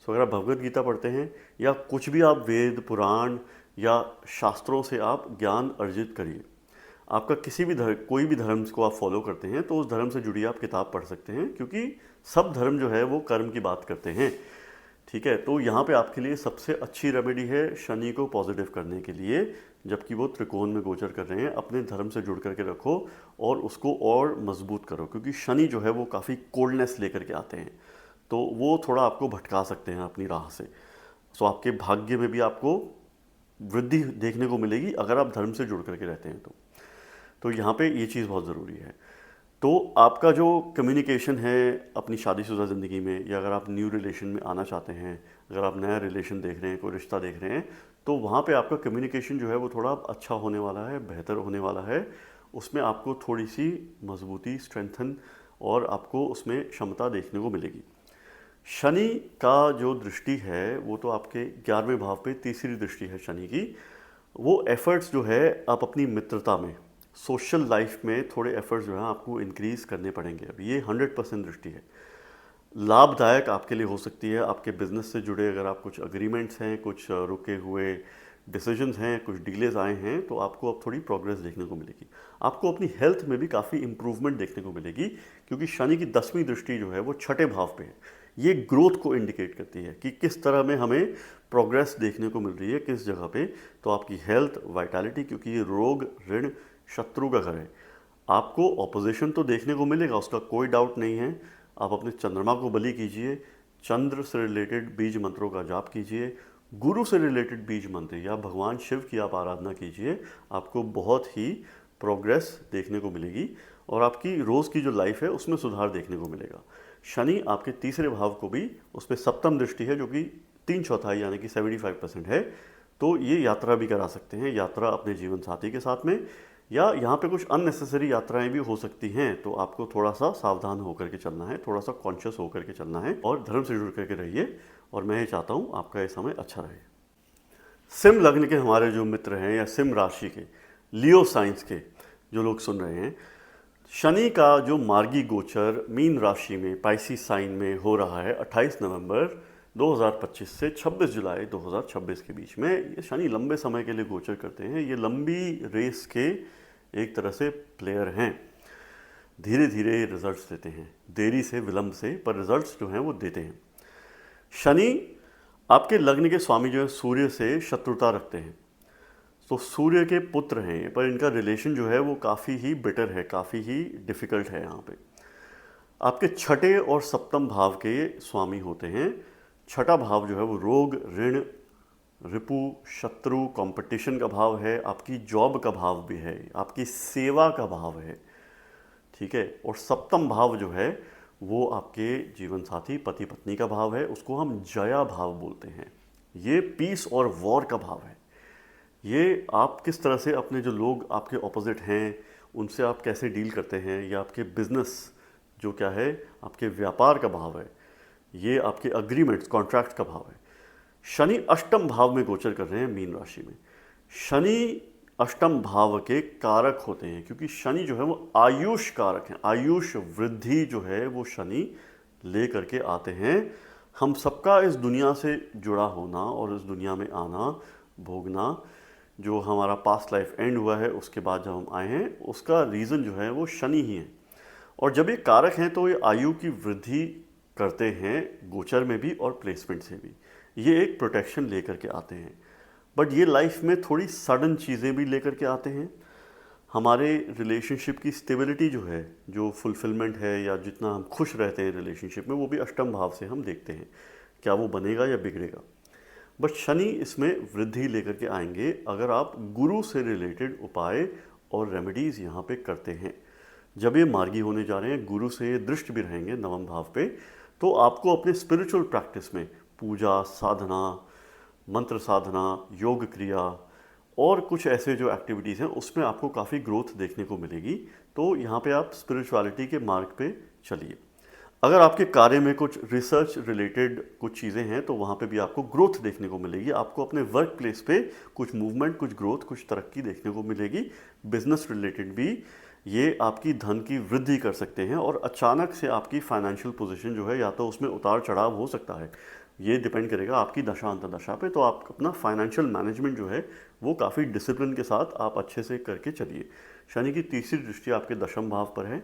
सो अगर आप भगवत गीता पढ़ते हैं या कुछ भी आप वेद पुराण या शास्त्रों से आप ज्ञान अर्जित करिए। आपका किसी भी धर्म, कोई भी धर्म को आप फॉलो करते हैं तो उस धर्म से जुड़ी आप किताब पढ़ सकते हैं, क्योंकि सब धर्म जो है वो कर्म की बात करते हैं, ठीक है। तो यहाँ पे आपके लिए सबसे अच्छी रेमेडी है शनि को पॉजिटिव करने के लिए, जबकि वो त्रिकोण में गोचर कर रहे हैं। अपने धर्म से जुड़ करके रखो और उसको और मजबूत करो, क्योंकि शनि जो है वो काफ़ी कोल्डनेस लेकर के आते हैं, तो वो थोड़ा आपको भटका सकते हैं अपनी राह से। सो आपके भाग्य में भी आपको वृद्धि देखने को मिलेगी अगर आप धर्म से जुड़ करके रहते हैं तो यहाँ पे ये चीज़ बहुत ज़रूरी है। तो आपका जो कम्युनिकेशन है अपनी शादीशुदा ज़िंदगी में, या अगर आप न्यू रिलेशन में आना चाहते हैं, अगर आप नया रिलेशन देख रहे हैं, कोई रिश्ता देख रहे हैं, तो वहाँ पे आपका कम्युनिकेशन जो है वो थोड़ा अच्छा होने वाला है, बेहतर होने वाला है। उसमें आपको थोड़ी सी मजबूती, स्ट्रेंथन और आपको उसमें क्षमता देखने को मिलेगी। शनि का जो दृष्टि है वो तो आपके 11वें भाव पे तीसरी दृष्टि है शनि की। वो एफर्ट्स जो है आप अपनी मित्रता में, सोशल लाइफ में थोड़े एफर्ट्स जो है आपको इंक्रीज़ करने पड़ेंगे। अब ये 100% दृष्टि है, लाभदायक आपके लिए हो सकती है। आपके बिजनेस से जुड़े अगर आप कुछ अग्रीमेंट्स हैं, कुछ रुके हुए डिसीजंस हैं, कुछ डीलेज आए हैं, तो आपको अब थोड़ी प्रोग्रेस देखने को मिलेगी। आपको अपनी हेल्थ में भी काफ़ी इंप्रूवमेंट देखने को मिलेगी, क्योंकि शनि की 10वीं दृष्टि जो है वो छठे भाव पे है। ये ग्रोथ को इंडिकेट करती है कि किस तरह में हमें प्रोग्रेस देखने को मिल रही है, किस जगह पे। तो आपकी हेल्थ, वाइटैलिटी, क्योंकि ये रोग, ऋण, शत्रु का घर है, आपको ऑपोजिशन तो देखने को मिलेगा, उसका कोई डाउट नहीं है। आप अपने चंद्रमा को बलि कीजिए, चंद्र से रिलेटेड बीज मंत्रों का जाप कीजिए, गुरु से रिलेटेड बीज मंत्र या भगवान शिव की आप आराधना कीजिए। आपको बहुत ही प्रोग्रेस देखने को मिलेगी और आपकी रोज़ की जो लाइफ है उसमें सुधार देखने को मिलेगा। शनि आपके तीसरे भाव को भी, उस पर सप्तम दृष्टि है जो कि 3/4 यानी कि 75% है, तो ये यात्रा भी करा सकते हैं, यात्रा अपने जीवन साथी के साथ में, या यहाँ पे कुछ अननेसेसरी यात्राएं भी हो सकती हैं, तो आपको थोड़ा सा सावधान होकर के चलना है, थोड़ा सा कॉन्शियस होकर के चलना है और धर्म से जुड़ करके रहिए। और मैं ये चाहता हूँ आपका ये समय अच्छा रहे। सिंह लग्न के हमारे जो मित्र हैं या सिंह राशि के लियो साइंस के जो लोग सुन रहे हैं, शनि का जो मार्गी गोचर मीन राशि में पाइसिस साइन में हो रहा है 28 नवंबर 2025 से 26 जुलाई 2026 के बीच में। ये शनि लंबे समय के लिए गोचर करते हैं, ये लंबी रेस के एक तरह से प्लेयर हैं, धीरे धीरे रिजल्ट्स देते हैं, देरी से विलंब से, पर रिजल्ट्स जो हैं वो देते हैं। शनि आपके लग्न के स्वामी जो है सूर्य से शत्रुता रखते हैं, तो सूर्य के पुत्र हैं, पर इनका रिलेशन जो है वो काफ़ी ही बिटर है, काफ़ी ही डिफ़िकल्ट है। यहाँ पे आपके छठे और सप्तम भाव के स्वामी होते हैं। छठा भाव जो है वो रोग, ऋण, रिपु, शत्रु, कंपटीशन का भाव है, आपकी जॉब का भाव भी है, आपकी सेवा का भाव है, ठीक है। और सप्तम भाव जो है वो आपके जीवन साथी पति पत्नी का भाव है, उसको हम जया भाव बोलते हैं। ये पीस और वॉर का भाव है। ये आप किस तरह से अपने जो लोग आपके ऑपोजिट हैं उनसे आप कैसे डील करते हैं, या आपके बिजनेस जो क्या है, आपके व्यापार का भाव है, ये आपके अग्रीमेंट्स कॉन्ट्रैक्ट का भाव है। शनि अष्टम भाव में गोचर कर रहे हैं मीन राशि में। शनि अष्टम भाव के कारक होते हैं, क्योंकि शनि जो है वो आयुष कारक हैं, आयुष वृद्धि जो है वो शनि ले करके आते हैं। हम सबका इस दुनिया से जुड़ा होना और इस दुनिया में आना, भोगना, जो हमारा पास्ट लाइफ एंड हुआ है उसके बाद जब हम आए हैं, उसका रीज़न जो है वो शनि ही है। और जब ये कारक हैं तो ये आयु की वृद्धि करते हैं गोचर में भी और प्लेसमेंट से भी। ये एक प्रोटेक्शन लेकर के आते हैं, बट ये लाइफ में थोड़ी सडन चीज़ें भी लेकर के आते हैं। हमारे रिलेशनशिप की स्टेबिलिटी जो है, जो फुलफिलमेंट है, या जितना हम खुश रहते हैं रिलेशनशिप में, वो भी अष्टम भाव से हम देखते हैं, क्या वो बनेगा या बिगड़ेगा। बट शनि इसमें वृद्धि लेकर के आएंगे अगर आप गुरु से रिलेटेड उपाय और रेमेडीज़ यहाँ पे करते हैं। जब ये मार्गी होने जा रहे हैं, गुरु से दृष्टि भी रहेंगे नवम भाव पे, तो आपको अपने स्पिरिचुअल प्रैक्टिस में पूजा, साधना, मंत्र साधना, योग क्रिया और कुछ ऐसे जो एक्टिविटीज़ हैं उसमें आपको काफ़ी ग्रोथ देखने को मिलेगी। तो यहाँ पे आप स्पिरिचुअलिटी के मार्ग पे चलिए। अगर आपके कार्य में कुछ रिसर्च रिलेटेड कुछ चीज़ें हैं तो वहाँ पे भी आपको ग्रोथ देखने को मिलेगी। आपको अपने वर्क प्लेस पे कुछ मूवमेंट, कुछ ग्रोथ, कुछ तरक्की देखने को मिलेगी। बिजनेस रिलेटेड भी ये आपकी धन की वृद्धि कर सकते हैं, और अचानक से आपकी फाइनेंशियल पोजीशन जो है, या तो उसमें उतार चढ़ाव हो सकता है, ये डिपेंड करेगा आपकी दशा अंतर्दशा पे। तो आप अपना फाइनेंशियल मैनेजमेंट जो है वो काफ़ी डिसिप्लिन के साथ आप अच्छे से करके चलिए। शनि की तीसरी दृष्टि आपके दशम भाव पर है।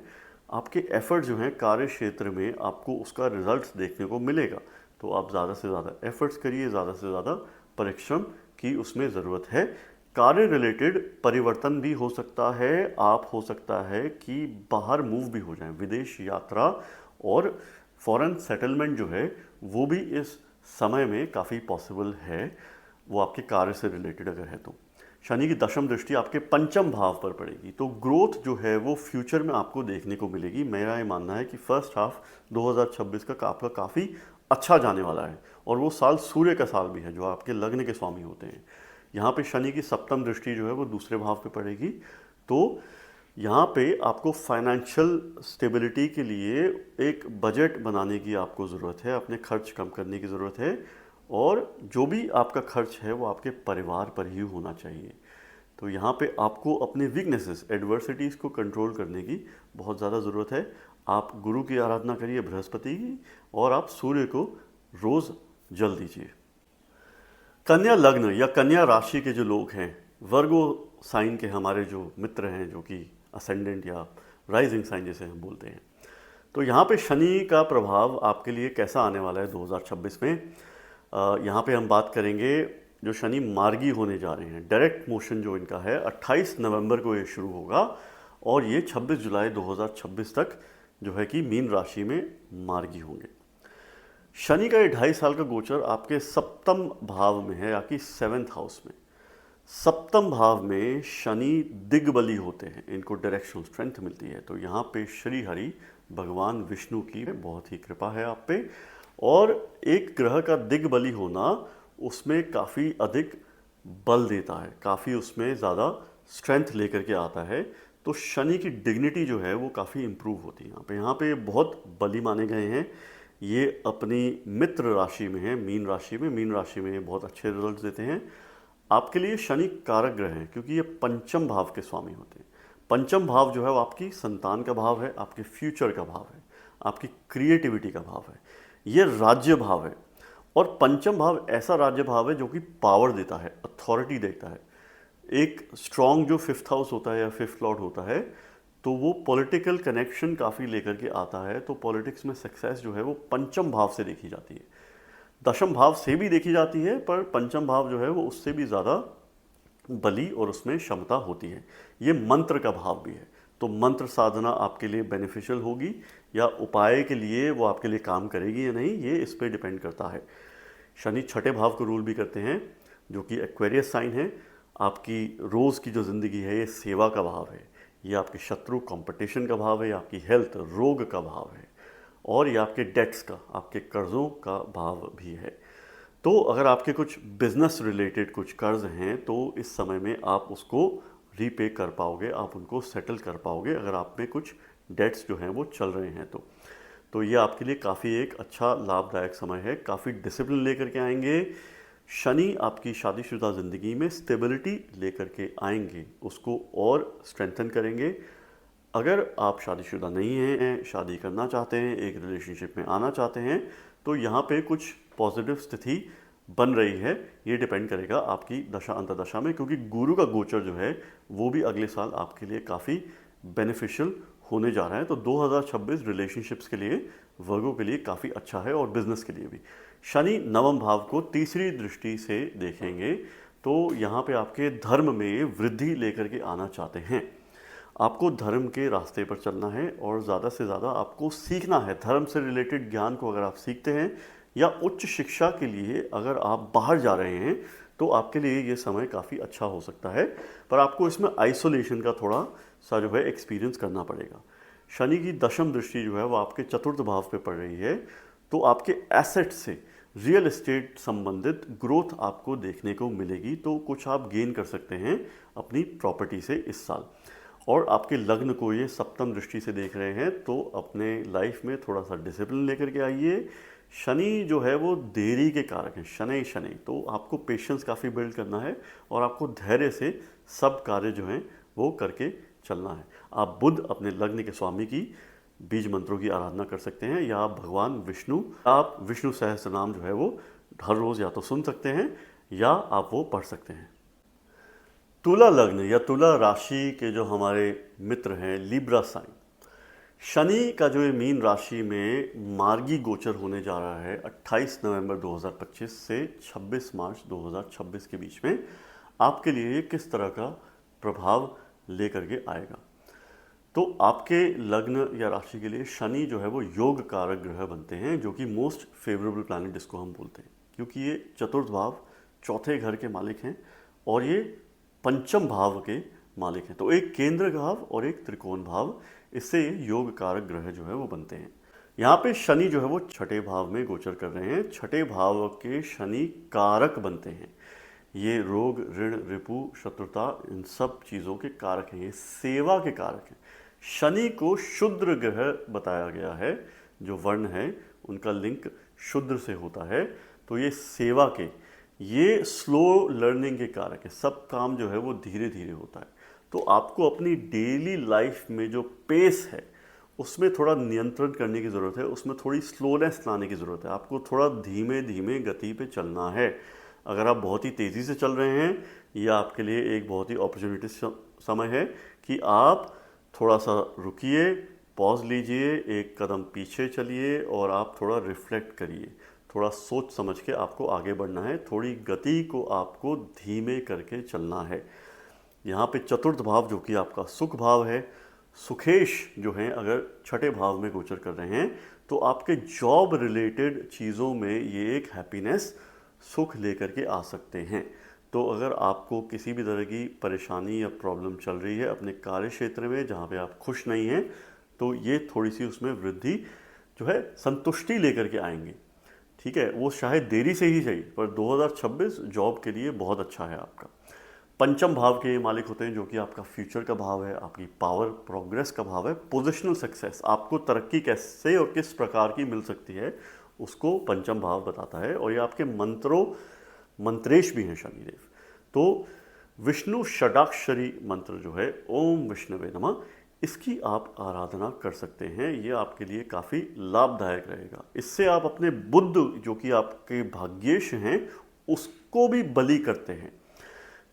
आपके एफर्ट जो हैं कार्य क्षेत्र में आपको उसका रिजल्ट्स देखने को मिलेगा, तो आप ज़्यादा से ज़्यादा एफर्ट्स करिए, ज़्यादा से ज़्यादा परिश्रम की उसमें ज़रूरत है। कार्य रिलेटेड परिवर्तन भी हो सकता है, आप हो सकता है कि बाहर मूव भी हो जाएं, विदेश यात्रा और फॉरेन सेटलमेंट जो है वो भी इस समय में काफ़ी पॉसिबल है, वो आपके कार्य से रिलेटेड अगर है तो। शनि की दशम दृष्टि आपके पंचम भाव पर पड़ेगी, तो ग्रोथ जो है वो फ्यूचर में आपको देखने को मिलेगी। मेरा ये मानना है कि फर्स्ट हाफ 2026 का आपका काफ़ी अच्छा जाने वाला है, और वो साल सूर्य का साल भी है जो आपके लग्न के स्वामी होते हैं। यहाँ पे शनि की सप्तम दृष्टि जो है वो दूसरे भाव पे पड़ेगी, तो यहाँ पे आपको फाइनेंशियल स्टेबिलिटी के लिए एक बजट बनाने की आपको ज़रूरत है, अपने खर्च कम करने की ज़रूरत है, और जो भी आपका खर्च है वो आपके परिवार पर ही होना चाहिए। तो यहाँ पे आपको अपने वीकनेसेस, एडवर्सिटीज़ को कंट्रोल करने की बहुत ज़्यादा ज़रूरत है। आप गुरु की आराधना करिए, बृहस्पति की, और आप सूर्य को रोज़ जल दीजिए। कन्या लग्न या कन्या राशि के जो लोग हैं, वर्गो साइन के हमारे जो मित्र हैं, जो कि असेंडेंट या राइजिंग साइन जैसे हम बोलते हैं, तो यहाँ पे शनि का प्रभाव आपके लिए कैसा आने वाला है 2026 में। यहाँ पे हम बात करेंगे जो शनि मार्गी होने जा रहे हैं, डायरेक्ट मोशन जो इनका है 28 नवंबर को ये शुरू होगा, और ये 26 जुलाई 2026 तक जो है कि मीन राशि में मार्गी होंगे। शनि का ये 2.5 साल का गोचर आपके सप्तम भाव में है, आपकी 7th हाउस में। सप्तम भाव में शनि दिग्बली होते हैं, इनको डायरेक्शन स्ट्रेंथ मिलती है। तो यहाँ पे श्री हरि भगवान विष्णु की बहुत ही कृपा है आप पे। और एक ग्रह का दिग्बली होना उसमें काफ़ी अधिक बल देता है, काफ़ी उसमें ज़्यादा स्ट्रेंथ लेकर के आता है। तो शनि की डिग्निटी जो है वो काफ़ी इम्प्रूव होती है यहाँ पे बहुत बली माने गए हैं। ये अपनी मित्र राशि में है, मीन राशि में बहुत अच्छे रिजल्ट देते हैं। आपके लिए शनि कारक ग्रह हैं क्योंकि ये पंचम भाव के स्वामी होते हैं। पंचम भाव जो है वो आपकी संतान का भाव है, आपके फ्यूचर का भाव है, आपकी क्रिएटिविटी का भाव है, ये राज्य भाव है। और पंचम भाव ऐसा राज्य भाव है जो कि पावर देता है, अथॉरिटी देता है। एक स्ट्रॉन्ग जो फिफ्थ हाउस होता है या फिफ्थ लॉर्ड होता है तो वो पॉलिटिकल कनेक्शन काफ़ी लेकर के आता है। तो पॉलिटिक्स में सक्सेस जो है वो पंचम भाव से देखी जाती है, दशम भाव से भी देखी जाती है, पर पंचम भाव जो है वो उससे भी ज़्यादा बली और उसमें क्षमता होती है। ये मंत्र का भाव भी है, तो मंत्र साधना आपके लिए बेनिफिशियल होगी या उपाय के लिए वो आपके लिए काम करेगी या नहीं, ये इस पर डिपेंड करता है। शनि छठे भाव को रूल भी करते हैं जो कि एक्वेरियस साइन है। आपकी रोज़ की जो ज़िंदगी है ये सेवा का भाव है, ये आपके शत्रु कंपटीशन का भाव है, आपकी हेल्थ रोग का भाव है, और ये आपके डेट्स का, आपके कर्ज़ों का भाव भी है। तो अगर आपके कुछ बिजनेस रिलेटेड कुछ कर्ज हैं तो इस समय में आप उसको रीपे कर पाओगे, आप उनको सेटल कर पाओगे अगर आप में कुछ डेट्स जो हैं वो चल रहे हैं तो ये आपके लिए काफ़ी एक अच्छा लाभदायक समय है। काफ़ी डिसिप्लिन लेकर के आएंगे। शनि आपकी शादीशुदा ज़िंदगी में स्टेबिलिटी लेकर के आएंगे, उसको और स्ट्रेंथन करेंगे। अगर आप शादीशुदा नहीं हैं, शादी करना चाहते हैं, एक रिलेशनशिप में आना चाहते हैं, तो यहाँ पे कुछ पॉजिटिव स्थिति बन रही है। ये डिपेंड करेगा आपकी दशा अंतर्दशा में, क्योंकि गुरु का गोचर जो है वो भी अगले साल आपके लिए काफ़ी बेनिफिशियल होने जा रहा है। तो 2026 रिलेशनशिप्स के लिए, वर्गों के लिए काफ़ी अच्छा है और बिजनेस के लिए भी। शनि नवम भाव को तीसरी दृष्टि से देखेंगे तो यहाँ पे आपके धर्म में वृद्धि लेकर के आना चाहते हैं। आपको धर्म के रास्ते पर चलना है और ज़्यादा से ज़्यादा आपको सीखना है। धर्म से रिलेटेड ज्ञान को अगर आप सीखते हैं या उच्च शिक्षा के लिए अगर आप बाहर जा रहे हैं तो आपके लिए ये समय काफ़ी अच्छा हो सकता है, पर आपको इसमें आइसोलेशन का थोड़ा सा जो है एक्सपीरियंस करना पड़ेगा। शनि की दशम दृष्टि जो है वो आपके चतुर्थ भाव पे पड़ रही है, तो आपके एसेट से रियल एस्टेट संबंधित ग्रोथ आपको देखने को मिलेगी। तो कुछ आप गेन कर सकते हैं अपनी प्रॉपर्टी से इस साल। और आपके लग्न को ये सप्तम दृष्टि से देख रहे हैं तो अपने लाइफ में थोड़ा सा डिसिप्लिन लेकर के आइए। शनि जो है वो देरी के कारक हैं, शनि शनि, तो आपको पेशेंस काफ़ी बिल्ड करना है और आपको धैर्य से सब कार्य जो हैं वो करके चलना है। आप बुध अपने लग्न के स्वामी की बीज मंत्रों की आराधना कर सकते हैं, या आप भगवान विष्णु, आप विष्णु सहस्त्र नाम जो है वो हर रोज़ या तो सुन सकते हैं या आप वो पढ़ सकते हैं। तुला लग्न या तुला राशि के जो हमारे मित्र हैं लिब्रा साइन, शनि का जो ये मीन राशि में मार्गी गोचर होने जा रहा है 28 नवंबर 2025 से 26 मार्च 2026 के बीच में, आपके लिए ये किस तरह का प्रभाव लेकर के आएगा। तो आपके लग्न या राशि के लिए शनि जो है वो योग कारक ग्रह बनते हैं, जो कि मोस्ट फेवरेबल प्लैनेट जिसको हम बोलते हैं, क्योंकि ये चतुर्थ भाव चौथे घर के मालिक हैं और ये पंचम भाव के मालिक हैं। तो एक केंद्र भाव और एक त्रिकोण भाव, इससे योग कारक ग्रह जो है वो बनते हैं। यहाँ पे शनि जो है वो छठे भाव में गोचर कर रहे हैं। छठे भाव के शनि कारक बनते हैं, ये रोग ऋण रिपु शत्रुता इन सब चीज़ों के कारक हैं, ये सेवा के कारक हैं। शनि को शूद्र ग्रह बताया गया है, जो वर्ण है उनका लिंक शूद्र से होता है, तो ये सेवा के, ये स्लो लर्निंग के कारक है। सब काम जो है वो धीरे धीरे होता है, तो आपको अपनी डेली लाइफ में जो पेस है उसमें थोड़ा नियंत्रण करने की ज़रूरत है, उसमें थोड़ी स्लोनेस लाने की ज़रूरत है। आपको थोड़ा धीमे धीमे गति पे चलना है। अगर आप बहुत ही तेज़ी से चल रहे हैं, यह आपके लिए एक बहुत ही अपॉर्चुनिटी समय है कि आप थोड़ा सा रुकिए, पॉज लीजिए, एक कदम पीछे चलिए और आप थोड़ा रिफ्लेक्ट करिए, थोड़ा सोच समझ के आपको आगे बढ़ना है। थोड़ी गति को आपको धीमे करके चलना है। यहाँ पे चतुर्थ भाव जो कि आपका सुख भाव है, सुखेश जो हैं अगर छठे भाव में गोचर कर रहे हैं तो आपके जॉब रिलेटेड चीज़ों में ये एक हैप्पीनेस, सुख लेकर के आ सकते हैं। तो अगर आपको किसी भी तरह की परेशानी या प्रॉब्लम चल रही है अपने कार्य क्षेत्र में जहाँ पे आप खुश नहीं हैं, तो ये थोड़ी सी उसमें वृद्धि जो है संतुष्टि लेकर के आएंगे। ठीक है, वो शायद देरी से ही सही, पर 2026 जॉब के लिए बहुत अच्छा है आपका। पंचम भाव के मालिक होते हैं जो कि आपका फ्यूचर का भाव है, आपकी पावर प्रोग्रेस का भाव है, पोजिशनल सक्सेस, आपको तरक्की कैसे और किस प्रकार की मिल सकती है उसको पंचम भाव बताता है। और ये आपके मंत्रेश भी हैं शनिदेव। तो विष्णु षडाक्षरी मंत्र जो है ओम विष्णवे नमः, इसकी आप आराधना कर सकते हैं। ये आपके लिए काफ़ी लाभदायक रहेगा। इससे आप अपने बुध जो कि आपके भाग्येश हैं उसको भी बलि करते हैं।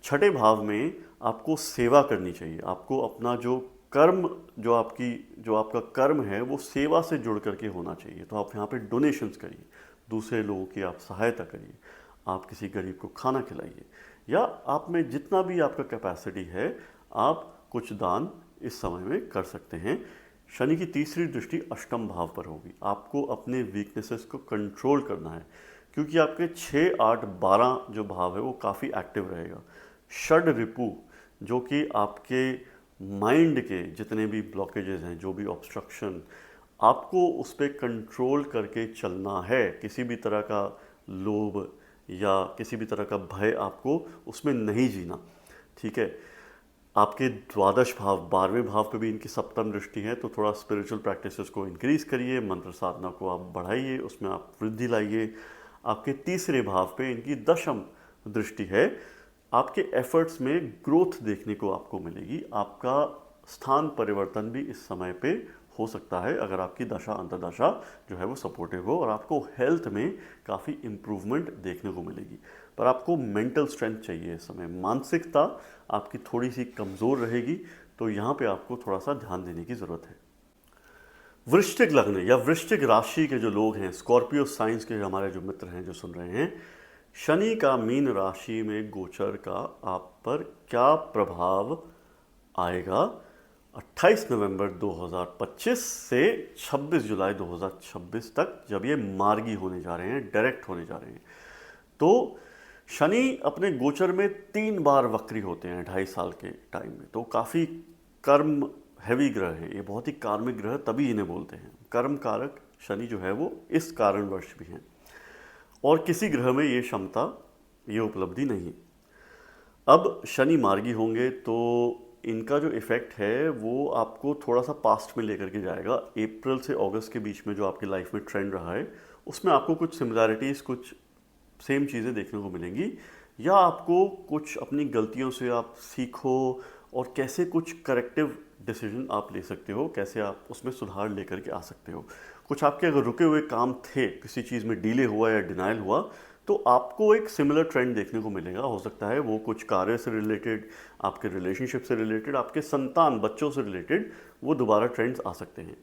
छठे भाव में आपको सेवा करनी चाहिए। आपको अपना जो कर्म जो आपका कर्म है वो सेवा से जुड़ करके होना चाहिए। तो आप यहाँ पे डोनेशंस करिए, दूसरे लोगों की आप सहायता करिए, आप किसी गरीब को खाना खिलाइए, या आप में जितना भी आपका कैपेसिटी है आप कुछ दान इस समय में कर सकते हैं। शनि की तीसरी दृष्टि अष्टम भाव पर होगी। आपको अपने वीकनेसेस को कंट्रोल करना है, क्योंकि आपके 6, 8, 12 जो भाव है वो काफ़ी एक्टिव रहेगा। षड रिपु जो कि आपके माइंड के जितने भी ब्लॉकेजेस हैं, जो भी ऑब्स्ट्रक्शन, आपको उस पर कंट्रोल करके चलना है। किसी भी तरह का लोभ या किसी भी तरह का भय आपको उसमें नहीं जीना। ठीक है, आपके द्वादश भाव 12वें भाव पे भी इनकी सप्तम दृष्टि है, तो थोड़ा स्पिरिचुअल प्रैक्टिसेस को इंक्रीज करिए, मंत्र साधना को आप बढ़ाइए, उसमें आप वृद्धि लाइए। आपके तीसरे भाव पे इनकी दशम दृष्टि है। आपके एफर्ट्स में ग्रोथ देखने को आपको मिलेगी। आपका स्थान परिवर्तन भी इस समय पे हो सकता है अगर आपकी दशा अंतर्दशा जो है वो सपोर्टिव हो, और आपको हेल्थ में काफ़ी इम्प्रूवमेंट देखने को मिलेगी। पर आपको मेंटल स्ट्रेंथ चाहिए इस समय। मानसिकता आपकी थोड़ी सी कमज़ोर रहेगी, तो यहाँ पे आपको थोड़ा सा ध्यान देने की ज़रूरत है। वृश्चिक लग्न या वृश्चिक राशि के जो लोग हैं, स्कॉर्पियो साइंस के हमारे जो मित्र हैं जो सुन रहे हैं, शनि का मीन राशि में गोचर का आप पर क्या प्रभाव आएगा 28 नवंबर 2025 से 26 जुलाई 2026 तक, जब ये मार्गी होने जा रहे हैं, डायरेक्ट होने जा रहे हैं। तो शनि अपने गोचर में 3 बार वक्री होते हैं 2.5 साल के टाइम में। तो काफ़ी कर्म हैवी ग्रह है, ये बहुत ही कार्मिक ग्रह तभी इन्हें बोलते हैं। कर्म कारक शनि जो है वो इस कारणवश भी हैं, और किसी ग्रह में ये क्षमता, ये उपलब्धि नहीं। अब शनि मार्गी होंगे तो इनका जो इफ़ेक्ट है वो आपको थोड़ा सा पास्ट में लेकर के जाएगा। अप्रैल से अगस्त के बीच में जो आपकी लाइफ में ट्रेंड रहा है उसमें आपको कुछ सिमिलैरिटीज़, कुछ सेम चीज़ें देखने को मिलेंगी, या आपको कुछ अपनी गलतियों से आप सीखो और कैसे कुछ करेक्टिव डिसीजन आप ले सकते हो, कैसे आप उसमें सुधार लेकर के आ सकते हो। कुछ आपके अगर रुके हुए काम थे, किसी चीज़ में डिले हुआ या डिनाइल हुआ, तो आपको एक सिमिलर ट्रेंड देखने को मिलेगा। हो सकता है वो कुछ कार्य से रिलेटेड, आपके रिलेशनशिप से रिलेटेड, आपके संतान बच्चों से रिलेटेड वो दोबारा ट्रेंड्स आ सकते हैं।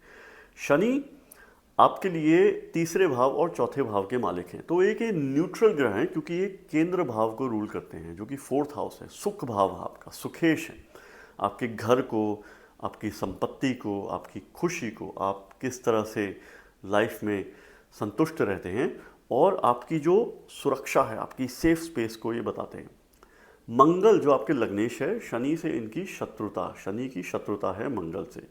शनि आपके लिए तीसरे भाव और चौथे भाव के मालिक हैं, तो एक ये न्यूट्रल ग्रह हैं, क्योंकि ये केंद्र भाव को रूल करते हैं जो कि 4th हाउस है। सुख भाव आपका सुखेश है, आपके घर को, आपकी संपत्ति को, आपकी खुशी को, आप किस तरह से लाइफ में संतुष्ट रहते हैं, और आपकी जो सुरक्षा है, आपकी सेफ स्पेस को ये बताते हैं। मंगल जो आपके लग्नेश है, शनि से इनकी शत्रुता, शनि की शत्रुता है मंगल से,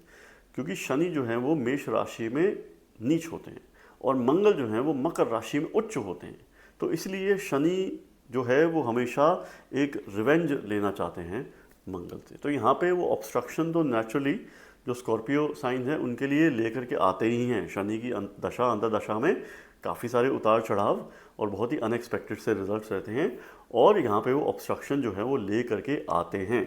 क्योंकि शनि जो है वो मेष राशि में नीच होते हैं और मंगल जो है वो मकर राशि में उच्च होते हैं। तो इसलिए शनि जो है वो हमेशा एक रिवेंज लेना चाहते हैं मंगल से। तो यहाँ पे वो ऑब्स्ट्रक्शन तो नेचुरली जो स्कॉर्पियो साइन है उनके लिए लेकर के आते ही हैं। शनि की दशा अंतर्दशा में काफ़ी सारे उतार चढ़ाव और बहुत ही अनएक्सपेक्टेड से रिजल्ट्स रहते हैं, और यहाँ पे वो ऑब्स्ट्रक्शन जो है वो ले करके आते हैं।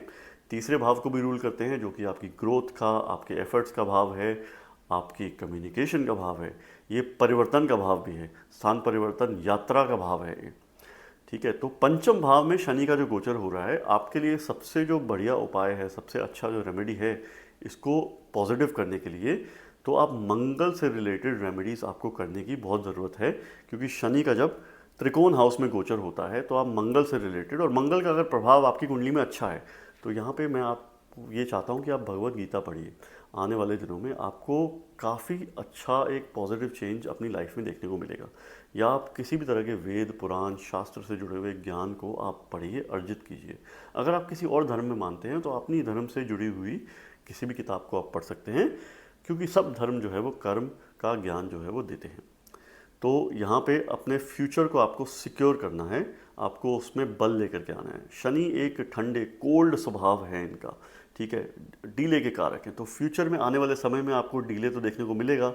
तीसरे भाव को भी रूल करते हैं जो कि आपकी ग्रोथ का, आपके एफर्ट्स का भाव है, आपकी कम्युनिकेशन का भाव है, ये परिवर्तन का भाव भी है, स्थान परिवर्तन, यात्रा का भाव है ये। ठीक है, तो पंचम भाव में शनि का जो गोचर हो रहा है, आपके लिए सबसे जो बढ़िया उपाय है, सबसे अच्छा जो रेमेडी है इसको पॉजिटिव करने के लिए, तो आप मंगल से रिलेटेड रेमेडीज़ आपको करने की बहुत ज़रूरत है। क्योंकि शनि का जब त्रिकोण हाउस में गोचर होता है तो आप मंगल से रिलेटेड, और मंगल का अगर प्रभाव आपकी कुंडली में अच्छा है, तो यहाँ पे मैं आपको ये चाहता हूँ कि आप भगवत गीता पढ़िए। आने वाले दिनों में आपको काफ़ी अच्छा एक पॉजिटिव चेंज अपनी लाइफ में देखने को मिलेगा। या आप किसी भी तरह के वेद, पुराण, शास्त्र से जुड़े हुए ज्ञान को आप पढ़िए, अर्जित कीजिए। अगर आप किसी और धर्म में मानते हैं तो अपनी धर्म से जुड़ी हुई किसी भी किताब को आप पढ़ सकते हैं। क्योंकि सब धर्म जो है वो कर्म का ज्ञान जो है वो देते हैं। तो यहाँ पे अपने फ्यूचर को आपको सिक्योर करना है, आपको उसमें बल लेकर के आना है। शनि एक ठंडे कोल्ड स्वभाव है इनका, ठीक है, डीले के कारक हैं। तो फ्यूचर में आने वाले समय में आपको डीले तो देखने को मिलेगा।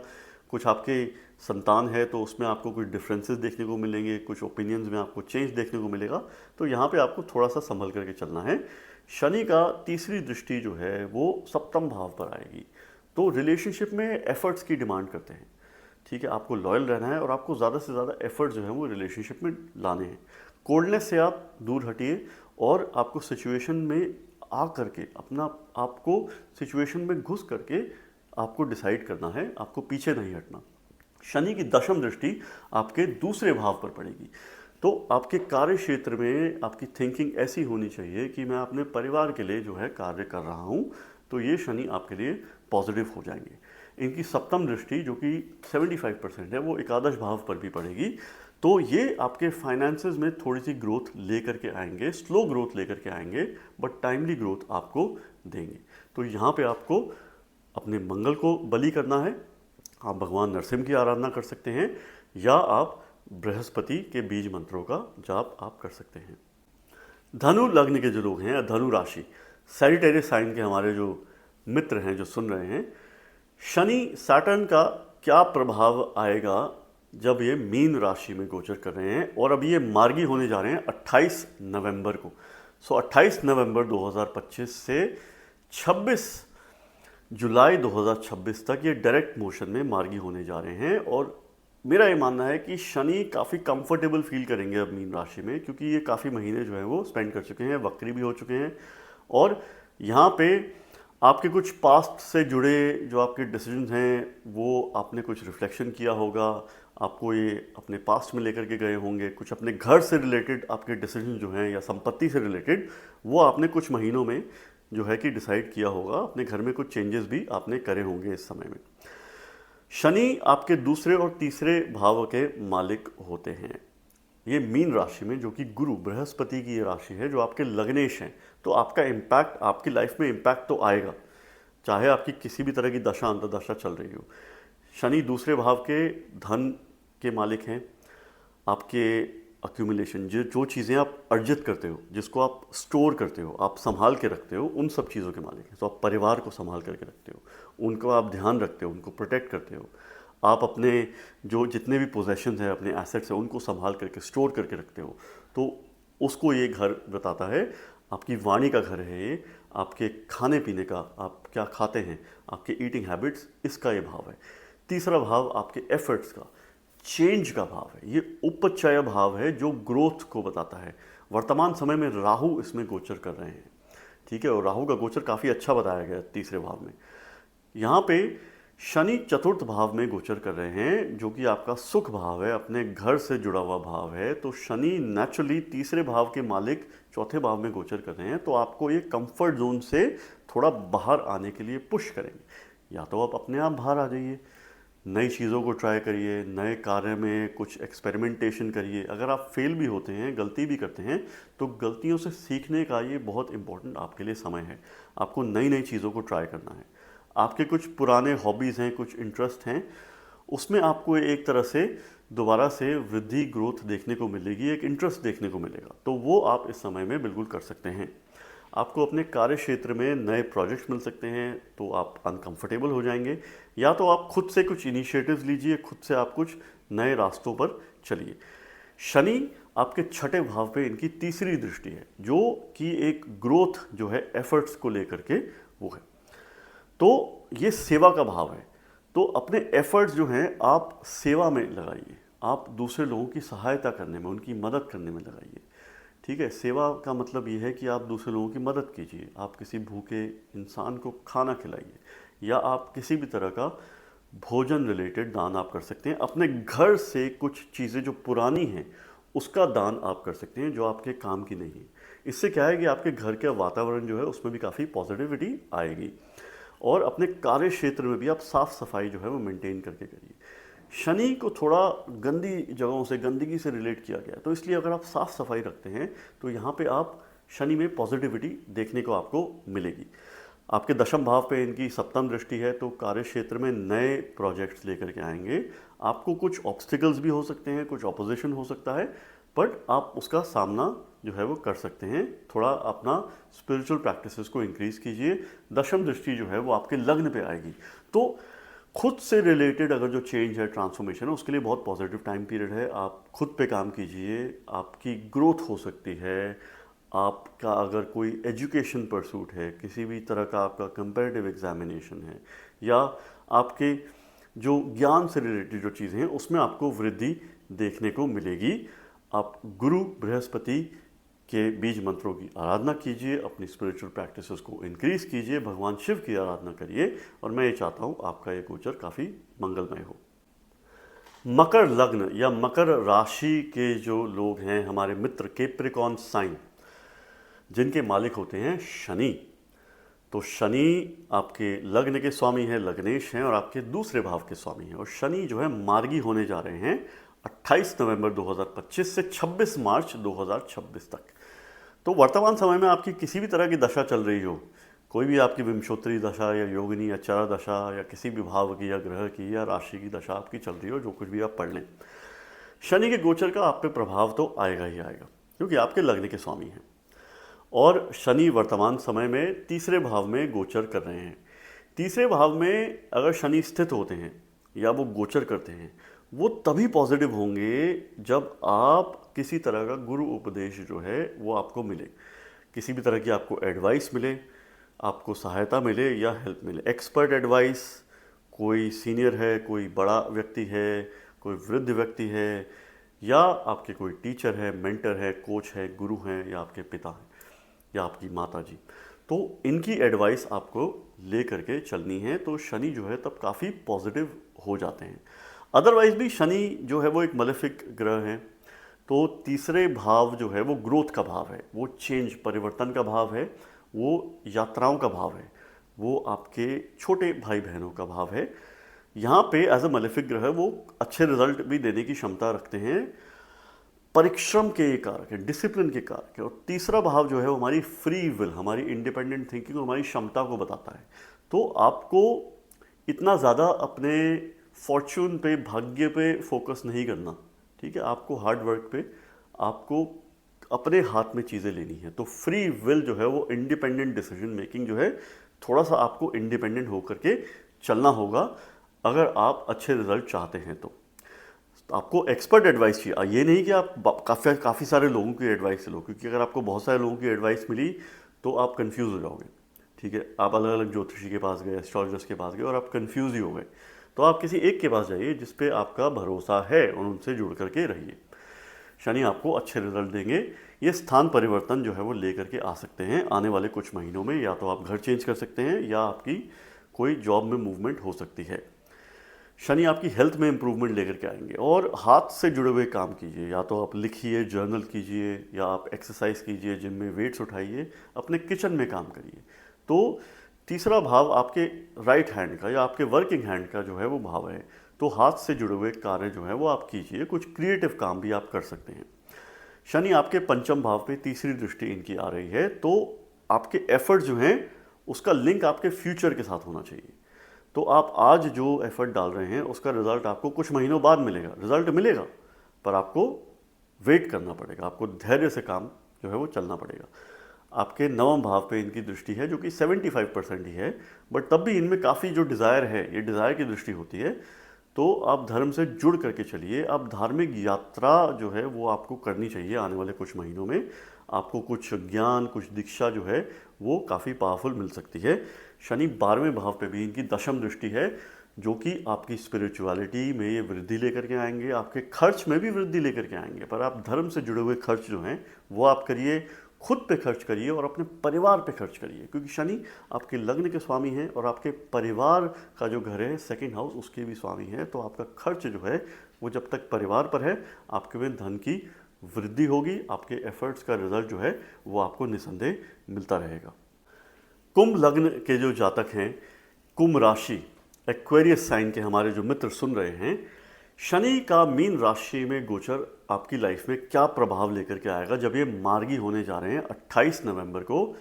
कुछ आपके संतान है तो उसमें आपको कुछ डिफरेंसेस देखने को मिलेंगे, कुछ ओपिनियंस में आपको चेंज देखने को मिलेगा। तो यहाँ पे आपको थोड़ा सा संभल करके चलना है। शनि का तीसरी दृष्टि जो है वो सप्तम भाव पर आएगी। तो रिलेशनशिप में एफर्ट्स की डिमांड करते हैं, ठीक है, आपको लॉयल रहना है और आपको ज़्यादा से ज़्यादा एफर्ट जो है वो रिलेशनशिप में लाने हैं। कोल्डनेस से आप दूर हटिए और आपको सिचुएशन में आ करके अपना आपको सिचुएशन में घुस करके आपको डिसाइड करना है, आपको पीछे नहीं हटना। शनि की दशम दृष्टि आपके दूसरे भाव पर पड़ेगी। तो आपके कार्य क्षेत्र में आपकी थिंकिंग ऐसी होनी चाहिए कि मैं अपने परिवार के लिए जो है कार्य कर रहा हूँ, तो ये शनि आपके लिए पॉजिटिव हो जाएंगे। इनकी सप्तम दृष्टि जो कि 75% है वो एकादश भाव पर भी पड़ेगी। तो ये आपके फाइनेंसेस में थोड़ी सी ग्रोथ लेकर के आएंगे, स्लो ग्रोथ लेकर के आएंगे, बट टाइमली ग्रोथ आपको देंगे। तो यहाँ पे आपको अपने मंगल को बलि करना है। आप भगवान नरसिंह की आराधना कर सकते हैं या आप बृहस्पति के बीज मंत्रों का जाप आप कर सकते हैं। धनु लग्न के जो लोग हैं, धनु राशि, सैजिटेरियस साइन के हमारे जो मित्र हैं जो सुन रहे हैं, शनि सैटर्न का क्या प्रभाव आएगा जब ये मीन राशि में गोचर कर रहे हैं और अभी ये मार्गी होने जा रहे हैं 28 नवंबर को। 28 नवंबर 2025 से 26 जुलाई 2026 तक ये डायरेक्ट मोशन में मार्गी होने जा रहे हैं। और मेरा ये मानना है कि शनि काफ़ी कंफर्टेबल फील करेंगे अब मीन राशि में, क्योंकि ये काफ़ी महीने जो है वो स्पेंड कर चुके हैं, वक्री भी हो चुके हैं। और यहाँ पे आपके कुछ पास्ट से जुड़े जो आपके डिसीजंस हैं वो आपने कुछ रिफ्लेक्शन किया होगा, आपको ये अपने पास्ट में लेकर के गए होंगे। कुछ अपने घर से रिलेटेड आपके डिसीजन जो हैं या संपत्ति से रिलेटेड वो आपने कुछ महीनों में जो है कि डिसाइड किया होगा। अपने घर में कुछ चेंजेस भी आपने करे होंगे इस समय में। शनि आपके दूसरे और तीसरे भाव के मालिक होते हैं ये मीन राशि में, जो कि गुरु बृहस्पति की ये राशि है, जो आपके लग्नेश हैं। तो आपका इम्पैक्ट, आपकी लाइफ में इम्पैक्ट तो आएगा, चाहे आपकी किसी भी तरह की दशा अंतर्दशा चल रही हो। शनि दूसरे भाव के धन के मालिक हैं। आपके अक्यूमुलेशन, जो चीज़ें आप अर्जित करते हो, जिसको आप स्टोर करते हो, आप संभाल के रखते हो, उन सब चीज़ों के मालिक हैं। तो आप परिवार को संभाल करके रखते हो, उनको आप ध्यान रखते हो, उनको प्रोटेक्ट करते हो। आप अपने जो जितने भी पोजेशंस हैं, अपने एसेट्स हैं, उनको संभाल करके स्टोर करके रखते हो। तो उसको ये घर बताता है। आपकी वाणी का घर है ये, आपके खाने पीने का, आप क्या खाते हैं, आपके ईटिंग हैबिट्स, इसका ये भाव है। तीसरा भाव आपके एफर्ट्स का, चेंज का भाव है। ये उपचय भाव है जो ग्रोथ को बताता है। वर्तमान समय में राहु इसमें गोचर कर रहे हैं, ठीक है, और राहु का गोचर काफ़ी अच्छा बताया गया तीसरे भाव में। यहाँ पे शनि चतुर्थ भाव में गोचर कर रहे हैं, जो कि आपका सुख भाव है, अपने घर से जुड़ा हुआ भाव है। तो शनि नेचुरली तीसरे भाव के मालिक चौथे भाव में गोचर कर रहे हैं, तो आपको ये कंफर्ट जोन से थोड़ा बाहर आने के लिए पुश करेंगे। या तो आप अपने आप बाहर आ जाइए, नई चीज़ों को ट्राई करिए, नए कार्य में कुछ एक्सपेरिमेंटेशन करिए। अगर आप फेल भी होते हैं, गलती भी करते हैं, तो गलतियों से सीखने का ये बहुत इंपॉर्टेंट आपके लिए समय है। आपको नई नई चीज़ों को ट्राई करना है। आपके कुछ पुराने हॉबीज़ हैं, कुछ इंटरेस्ट हैं, उसमें आपको एक तरह से दोबारा से वृद्धि, ग्रोथ देखने को मिलेगी, एक इंटरेस्ट देखने को मिलेगा। तो वो आप इस समय में बिल्कुल कर सकते हैं। आपको अपने कार्य क्षेत्र में नए प्रोजेक्ट्स मिल सकते हैं, तो आप अनकंफर्टेबल हो जाएंगे। या तो आप खुद से कुछ इनिशिएटिव्स लीजिए, खुद से आप कुछ नए रास्तों पर चलिए। शनि आपके छठे भाव पे इनकी तीसरी दृष्टि है, जो कि एक ग्रोथ जो है एफर्ट्स को लेकर के वो है। तो ये सेवा का भाव है। तो अपने एफर्ट्स जो हैं आप सेवा में लगाइए, आप दूसरे लोगों की सहायता करने में, उनकी मदद करने में लगाइए, ठीक है। सेवा का मतलब ये है कि आप दूसरे लोगों की मदद कीजिए, आप किसी भूखे इंसान को खाना खिलाइए, या आप किसी भी तरह का भोजन रिलेटेड दान आप कर सकते हैं। अपने घर से कुछ चीज़ें जो पुरानी हैं उसका दान आप कर सकते हैं, जो आपके काम की नहीं है। इससे क्या है कि आपके घर का वातावरण जो है उसमें भी काफ़ी पॉजिटिविटी आएगी। और अपने कार्य क्षेत्र में भी आप साफ़ सफाई जो है वो मेंटेन करके करिए। शनि को थोड़ा गंदी जगहों से, गंदगी से रिलेट किया गया है, तो इसलिए अगर आप साफ़ सफाई रखते हैं तो यहाँ पे आप शनि में पॉजिटिविटी देखने को आपको मिलेगी। आपके दशम भाव पे इनकी सप्तम दृष्टि है, तो कार्य क्षेत्र में नए प्रोजेक्ट्स लेकर के आएंगे। आपको कुछ ऑब्स्टिकल्स भी हो सकते हैं, कुछ ऑपोजिशन हो सकता है, बट आप उसका सामना जो है वो कर सकते हैं। थोड़ा अपना स्पिरिचुअल प्रैक्टिसेस को इंक्रीज कीजिए। दशम दृष्टि जो है वो आपके लग्न पे आएगी, तो खुद से रिलेटेड अगर जो चेंज है, ट्रांसफॉर्मेशन है, उसके लिए बहुत पॉजिटिव टाइम पीरियड है। आप खुद पे काम कीजिए, आपकी ग्रोथ हो सकती है। आपका अगर कोई एजुकेशन परसूट है, किसी भी तरह का आपका कंपैरेटिव एग्जामिनेशन है, या आपके जो ज्ञान से रिलेटेड जो चीज़ें हैं उसमें आपको वृद्धि देखने को मिलेगी। आप गुरु बृहस्पति के बीज मंत्रों की आराधना कीजिए, अपनी स्पिरिचुअल प्रैक्टिसेस को इंक्रीज कीजिए, भगवान शिव की आराधना करिए, और मैं ये चाहता हूँ आपका ये गोचर काफ़ी मंगलमय हो। मकर लग्न या मकर राशि के जो लोग हैं, हमारे मित्र कैप्रिकॉर्न साइन, जिनके मालिक होते हैं शनि, तो शनि आपके लग्न के स्वामी हैं, लग्नेश हैं, और आपके दूसरे भाव के स्वामी हैं। और शनि जो है मार्गी होने जा रहे हैं 28 नवंबर 2025 से 26 मार्च 2026 तक। तो वर्तमान समय में आपकी किसी भी तरह की दशा चल रही हो, कोई भी आपकी विंशोत्तरी दशा या योगिनी या चरा दशा या किसी भी भाव की या ग्रह की या राशि की दशा आपकी चल रही हो, जो कुछ भी आप पढ़ लें, शनि के गोचर का आप पे प्रभाव तो आएगा ही आएगा, क्योंकि आपके लग्न के स्वामी हैं। और शनि वर्तमान समय में तीसरे भाव में गोचर कर रहे हैं। तीसरे भाव में अगर शनि स्थित होते हैं या वो गोचर करते हैं, वो तभी पॉजिटिव होंगे जब आप किसी तरह का गुरु उपदेश जो है वो आपको मिले, किसी भी तरह की आपको एडवाइस मिले, आपको सहायता मिले या हेल्प मिले। एक्सपर्ट एडवाइस, कोई सीनियर है, कोई बड़ा व्यक्ति है, कोई वृद्ध व्यक्ति है, या आपके कोई टीचर है, मेंटर है, कोच है, गुरु हैं, या आपके पिता हैं, या आपकी माता जी, तो इनकी एडवाइस आपको ले करके चलनी है। तो शनि जो है तब काफ़ी पॉजिटिव हो जाते हैं। अदरवाइज भी शनि जो है वो एक मलेफिक ग्रह है, तो तीसरे भाव जो है वो ग्रोथ का भाव है, वो चेंज, परिवर्तन का भाव है, वो यात्राओं का भाव है, वो आपके छोटे भाई बहनों का भाव है। यहाँ पे एज अ मलेफिक ग्रह वो अच्छे रिजल्ट भी देने की क्षमता रखते हैं, परिश्रम के कारक है, डिसिप्लिन के कारक है। और तीसरा भाव जो है वो हमारी फ्री विल, हमारी इंडिपेंडेंट थिंकिंग, हमारी क्षमता को बताता है। तो आपको इतना ज़्यादा अपने फॉर्च्यून पे, भाग्य पे फोकस नहीं करना, ठीक है। आपको हार्ड वर्क पे, आपको अपने हाथ में चीज़ें लेनी है। तो फ्री विल जो है वो इंडिपेंडेंट डिसीजन मेकिंग जो है, थोड़ा सा आपको इंडिपेंडेंट होकर के चलना होगा अगर आप अच्छे रिजल्ट चाहते हैं। तो आपको एक्सपर्ट एडवाइस चाहिए। ये नहीं कि आप काफ़ी सारे लोगों की एडवाइस लो, क्योंकि अगर आपको बहुत सारे लोगों की एडवाइस मिली तो आप कंफ्यूज हो जाओगे, ठीक है। आप अलग अलग ज्योतिषी के पास गए, एस्ट्रोलॉजर्स के पास गए, और आप कंफ्यूज ही हो गए। तो आप किसी एक के पास जाइए जिस पे आपका भरोसा है, और उनसे जुड़ करके रहिए। शनि आपको अच्छे रिजल्ट देंगे। ये स्थान परिवर्तन जो है वो ले करके आ सकते हैं आने वाले कुछ महीनों में। या तो आप घर चेंज कर सकते हैं, या आपकी कोई जॉब में मूवमेंट हो सकती है। शनि आपकी हेल्थ में इंप्रूवमेंट लेकर के आएंगे। और हाथ से जुड़े हुए काम कीजिए, या तो आप लिखिए, जर्नल कीजिए, या आप एक्सरसाइज कीजिए, जिम में वेट्स उठाइए, अपने किचन में काम करिए। तो तीसरा भाव आपके राइट हैंड का या आपके वर्किंग हैंड का जो है वो भाव है। तो हाथ से जुड़े हुए कार्य जो है वो आप कीजिए, कुछ क्रिएटिव काम भी आप कर सकते हैं। शनि आपके पंचम भाव पे तीसरी दृष्टि इनकी आ रही है, तो आपके एफर्ट जो हैं उसका लिंक आपके फ्यूचर के साथ होना चाहिए। तो आप आज जो एफर्ट डाल रहे हैं उसका रिजल्ट आपको कुछ महीनों बाद मिलेगा। रिजल्ट मिलेगा, पर आपको वेट करना पड़ेगा, आपको धैर्य से काम जो है वो चलना पड़ेगा। आपके नवम भाव पे इनकी दृष्टि है, जो कि 75% ही है, बट तब भी इनमें काफ़ी जो डिज़ायर है, ये डिज़ायर की दृष्टि होती है। तो आप धर्म से जुड़ करके चलिए। आप धार्मिक यात्रा जो है वो आपको करनी चाहिए आने वाले कुछ महीनों में। आपको कुछ ज्ञान, कुछ दीक्षा जो है वो काफ़ी पावरफुल मिल सकती है। शनि 12वें भाव पे भी इनकी दशम दृष्टि है, जो कि आपकी स्पिरिचुअलिटी में ये वृद्धि लेकर के आएंगे, आपके खर्च में भी वृद्धि लेकर के आएंगे। पर आप धर्म से जुड़े हुए खर्च जो हैं वो आप करिए, खुद पे खर्च करिए और अपने परिवार पे खर्च करिए, क्योंकि शनि आपके लग्न के स्वामी हैं और आपके परिवार का जो घर है, सेकंड हाउस, उसके भी स्वामी हैं। तो आपका खर्च जो है वो जब तक परिवार पर है, आपके में धन की वृद्धि होगी, आपके एफर्ट्स का रिजल्ट जो है वो आपको निसंदेह मिलता रहेगा। कुंभ लग्न के जो जातक हैं, कुंभ राशि, एक्वेरियस साइन के हमारे जो मित्र सुन रहे हैं, शनि का मीन राशि में गोचर आपकी लाइफ में क्या प्रभाव लेकर के आएगा जब ये मार्गी होने जा रहे हैं 28 नवंबर को,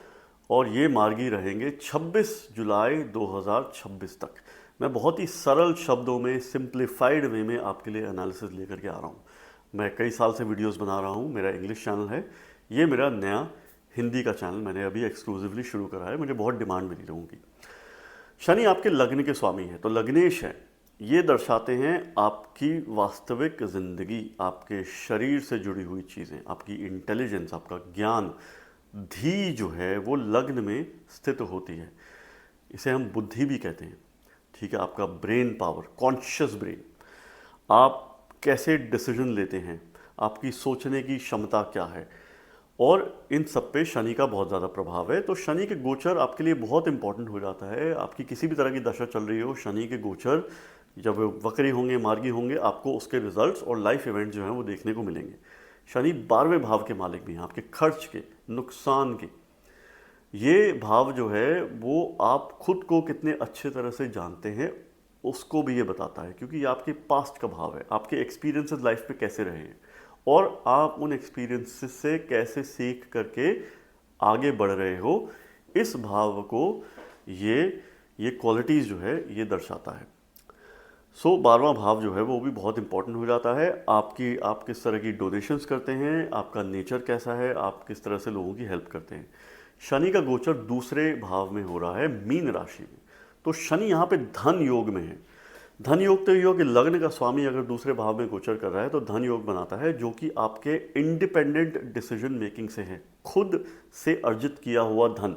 और ये मार्गी रहेंगे 26 जुलाई 2026 तक। मैं बहुत ही सरल शब्दों में, सिंप्लीफाइड वे में आपके लिए एनालिसिस लेकर के आ रहा हूँ। मैं कई साल से वीडियोस बना रहा हूँ, मेरा इंग्लिश चैनल है, ये मेरा नया हिंदी का चैनल मैंने अभी एक्सक्लूसिवली शुरू करा है, मुझे बहुत डिमांड मिली लोगों की। शनि आपके लग्न के स्वामी है, तो लग्नेश है, ये दर्शाते हैं आपकी वास्तविक ज़िंदगी, आपके शरीर से जुड़ी हुई चीज़ें, आपकी इंटेलिजेंस, आपका ज्ञान, धी जो है वो लग्न में स्थित होती है। इसे हम बुद्धि भी कहते हैं, ठीक है। आपका ब्रेन पावर, कॉन्शियस ब्रेन, आप कैसे डिसीजन लेते हैं, आपकी सोचने की क्षमता क्या है, और इन सब पे शनि का बहुत ज़्यादा प्रभाव है। तो शनि के गोचर आपके लिए बहुत इंपॉर्टेंट हो जाता है। आपकी किसी भी तरह की दशा चल रही हो, शनि के गोचर जब वक्री होंगे, मार्गी होंगे, आपको उसके रिजल्ट्स और लाइफ इवेंट्स जो हैं वो देखने को मिलेंगे। शनि 12वें भाव के मालिक भी हैं, आपके खर्च के, नुकसान के। ये भाव जो है वो आप खुद को कितने अच्छे तरह से जानते हैं उसको भी ये बताता है, क्योंकि ये आपके पास्ट का भाव है, आपके एक्सपीरियंसेस लाइफ में कैसे रहे हैं और आप उन एक्सपीरियंसेस से कैसे सीख करके आगे बढ़ रहे हो, इस भाव को ये क्वालिटीज़ जो है ये दर्शाता है। सो 12वां भाव जो है वो भी बहुत इंपॉर्टेंट हो जाता है। आप किस तरह की डोनेशंस करते हैं, आपका नेचर कैसा है, आप किस तरह से लोगों की हेल्प करते हैं। शनि का गोचर दूसरे भाव में हो रहा है, मीन राशि में। तो शनि यहाँ पे धन योग में है। धन योग तो योग लग्न का स्वामी अगर दूसरे भाव में गोचर कर रहा है तो धन योग बनाता है, जो कि आपके इंडिपेंडेंट डिसीजन मेकिंग से है, खुद से अर्जित किया हुआ धन।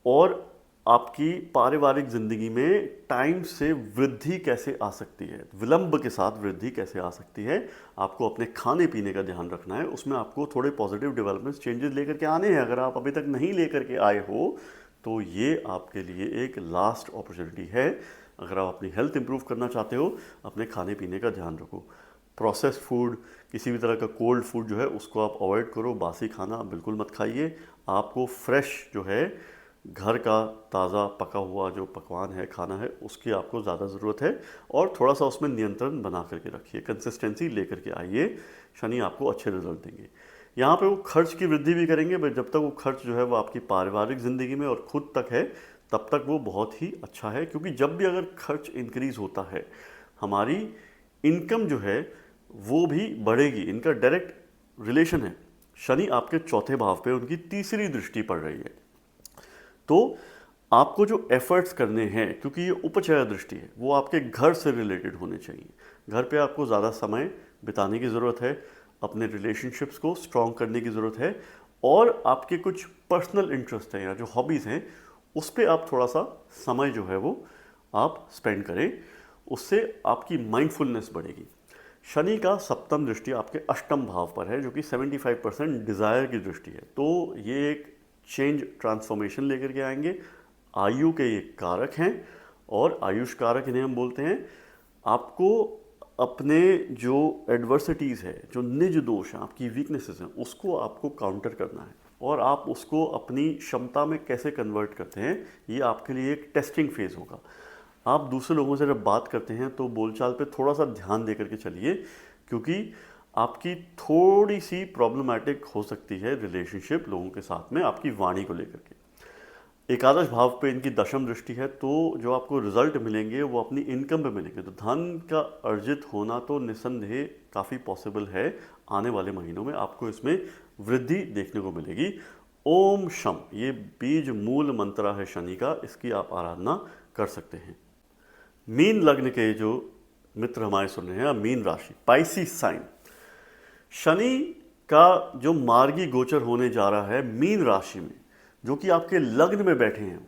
और आपकी पारिवारिक ज़िंदगी में टाइम से वृद्धि कैसे आ सकती है, विलंब के साथ वृद्धि कैसे आ सकती है, आपको अपने खाने पीने का ध्यान रखना है। उसमें आपको थोड़े पॉजिटिव डेवलपमेंट्स, चेंजेस लेकर के आने हैं। अगर आप अभी तक नहीं लेकर के आए हो तो ये आपके लिए एक लास्ट अपॉर्चुनिटी है। अगर आप अपनी हेल्थ इंप्रूव करना चाहते हो, अपने खाने पीने का ध्यान रखो। प्रोसेस्ड फूड, किसी भी तरह का कोल्ड फूड जो है उसको आप अवॉइड करो। बासी खाना बिल्कुल मत खाइए। आपको फ्रेश जो है, घर का ताज़ा पका हुआ जो पकवान है, खाना है, उसकी आपको ज़्यादा ज़रूरत है। और थोड़ा सा उसमें नियंत्रण बना करके रखिए, कंसिस्टेंसी लेकर के आइए। शनि आपको अच्छे रिजल्ट देंगे। यहाँ पे वो खर्च की वृद्धि भी करेंगे, बट जब तक वो खर्च जो है वो आपकी पारिवारिक ज़िंदगी में और खुद तक है, तब तक वो बहुत ही अच्छा है। क्योंकि जब भी अगर खर्च इंक्रीज़ होता है, हमारी इनकम जो है वो भी बढ़ेगी। इनका डायरेक्ट रिलेशन है। शनि आपके चौथे भाव पे उनकी तीसरी दृष्टि पड़ रही है। तो आपको जो एफर्ट्स करने हैं, क्योंकि ये उपचय दृष्टि है, वो आपके घर से रिलेटेड होने चाहिए। घर पे आपको ज़्यादा समय बिताने की ज़रूरत है, अपने रिलेशनशिप्स को स्ट्रॉन्ग करने की ज़रूरत है, और आपके कुछ पर्सनल इंटरेस्ट हैं या जो हॉबीज़ हैं उस पर आप थोड़ा सा समय जो है वो आप स्पेंड करें। उससे आपकी माइंडफुलनेस बढ़ेगी। शनि का सप्तम दृष्टि आपके अष्टम भाव पर है, जो कि 75% डिज़ायर की दृष्टि है। तो ये एक चेंज, ट्रांसफॉर्मेशन लेकर के आएंगे। आयु के ये कारक हैं और आयुष कारक इन्हें हम बोलते हैं। आपको अपने जो एडवर्सिटीज़ है, जो निज दोष हैं, आपकी वीकनेसेस हैं, उसको आपको काउंटर करना है, और आप उसको अपनी क्षमता में कैसे कन्वर्ट करते हैं, ये आपके लिए एक टेस्टिंग फेज़ होगा। आप दूसरे लोगों से जब बात करते हैं तो बोलचाल पे थोड़ा सा ध्यान दे करके चलिए, क्योंकि आपकी थोड़ी सी प्रॉब्लमैटिक हो सकती है रिलेशनशिप लोगों के साथ में, आपकी वाणी को लेकर के। एकादश भाव पे इनकी दशम दृष्टि है, तो जो आपको रिजल्ट मिलेंगे वो अपनी इनकम पे मिलेंगे। तो धन का अर्जित होना तो निस्संदेह काफ़ी पॉसिबल है। आने वाले महीनों में आपको इसमें वृद्धि देखने को मिलेगी। ओम शम, ये बीज मूल मंत्र है शनि का, इसकी आप आराधना कर सकते हैं। मीन लग्न के जो मित्र हमारे सुन रहे हैं, मीन राशि, पाइसिस साइन, शनि का जो मार्गी गोचर होने जा रहा है मीन राशि में, जो कि आपके लग्न में बैठे हैं,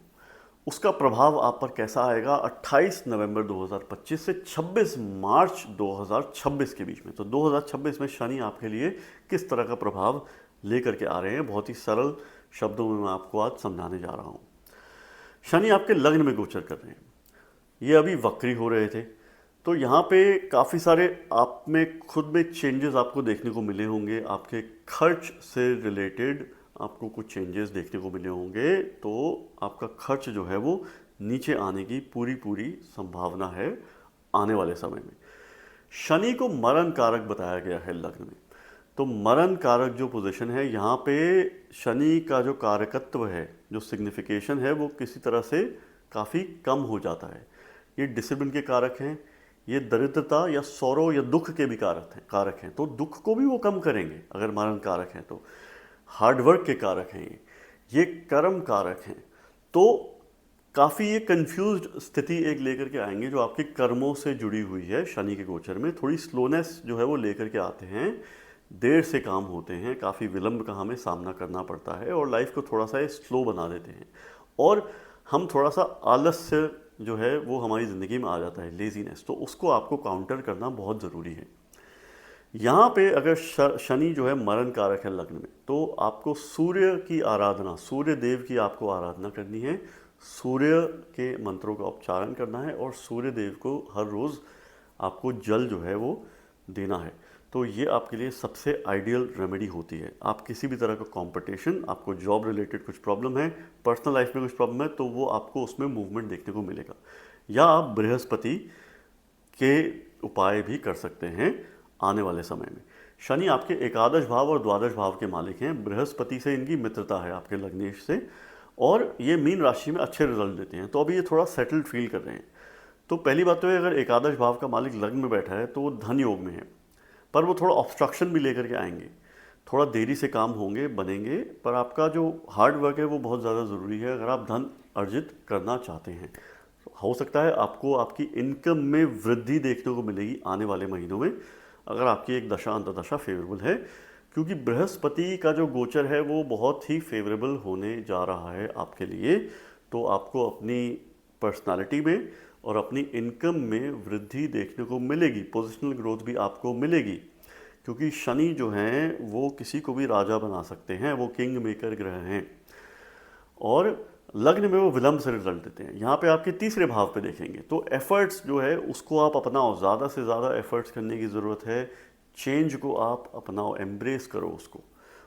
उसका प्रभाव आप पर कैसा आएगा 28 नवंबर 2025 से 26 मार्च 2026 के बीच में। तो 2026 में शनि आपके लिए किस तरह का प्रभाव लेकर के आ रहे हैं, बहुत ही सरल शब्दों में मैं आपको आज समझाने जा रहा हूँ। शनि आपके लग्न में गोचर कर रहे हैं, ये अभी वक्री हो रहे थे, तो यहाँ पे काफ़ी सारे आप में खुद में चेंजेस आपको देखने को मिले होंगे। आपके खर्च से रिलेटेड आपको कुछ चेंजेस देखने को मिले होंगे, तो आपका खर्च जो है वो नीचे आने की पूरी संभावना है आने वाले समय में। शनि को मरण कारक बताया गया है लग्न में, तो मरण कारक जो पोजीशन है, यहाँ पे शनि का जो कारकत्व है, जो सिग्निफिकेशन है, वो किसी तरह से काफ़ी कम हो जाता है। ये डिसिप्लिन के कारक हैं, ये दरिद्रता या सौरव या दुख के भी कारक हैं, तो दुख को भी वो कम करेंगे अगर मरण कारक हैं तो। हार्डवर्क के कारक हैं ये कर्म कारक हैं। तो काफ़ी ये कंफ्यूज्ड स्थिति एक लेकर के आएंगे जो आपके कर्मों से जुड़ी हुई है। शनि के गोचर में थोड़ी स्लोनेस जो है वो लेकर के आते हैं, देर से काम होते हैं, काफ़ी विलंब का हमें सामना करना पड़ता है और लाइफ को थोड़ा सा स्लो बना देते हैं और हम थोड़ा सा आलस्य जो है वो हमारी ज़िंदगी में आ जाता है, लेजीनेस। तो उसको आपको काउंटर करना बहुत ज़रूरी है। यहाँ पे अगर शनि जो है मरण कारक है लग्न में, तो आपको सूर्य की आराधना, सूर्य देव की आपको आराधना करनी है, सूर्य के मंत्रों का उच्चारण करना है और सूर्य देव को हर रोज़ आपको जल जो है वो देना है। तो ये आपके लिए सबसे आइडियल रेमेडी होती है। आप किसी भी तरह का कंपटीशन, आपको जॉब रिलेटेड कुछ प्रॉब्लम है, पर्सनल लाइफ में कुछ प्रॉब्लम है, तो वो आपको उसमें मूवमेंट देखने को मिलेगा। या आप बृहस्पति के उपाय भी कर सकते हैं आने वाले समय में। शनि आपके एकादश भाव और द्वादश भाव के मालिक हैं, बृहस्पति से इनकी मित्रता है आपके लग्नेश से, और ये मीन राशि में अच्छे रिजल्ट देते हैं। तो अभी ये थोड़ा सेटल्ड फील कर रहे हैं। तो पहली बात तो है, अगर एकादश भाव का मालिक लग्न में बैठा है तो वो धन योग में है, पर वो थोड़ा ऑब्स्ट्रक्शन भी लेकर के आएंगे, थोड़ा देरी से काम होंगे, बनेंगे, पर आपका जो हार्ड वर्क है वो बहुत ज़्यादा ज़रूरी है अगर आप धन अर्जित करना चाहते हैं। तो हो सकता है आपको आपकी इनकम में वृद्धि देखने को मिलेगी आने वाले महीनों में, अगर आपकी एक दशा अंतदशा फेवरेबल है, क्योंकि बृहस्पति का जो गोचर है वो बहुत ही फेवरेबल होने जा रहा है आपके लिए। तो आपको अपनी पर्सनालिटी में और अपनी इनकम में वृद्धि देखने को मिलेगी, पोजिशनल ग्रोथ भी आपको मिलेगी, क्योंकि शनि जो हैं वो किसी को भी राजा बना सकते हैं, वो किंग मेकर ग्रह हैं और लग्न में वो विलंब से रिजल्ट देते हैं। यहाँ पे आपके तीसरे भाव पे देखेंगे तो एफर्ट्स जो है उसको आप अपनाओ, ज़्यादा से ज़्यादा एफर्ट्स करने की ज़रूरत है। चेंज को आप अपनाओ, एम्ब्रेस करो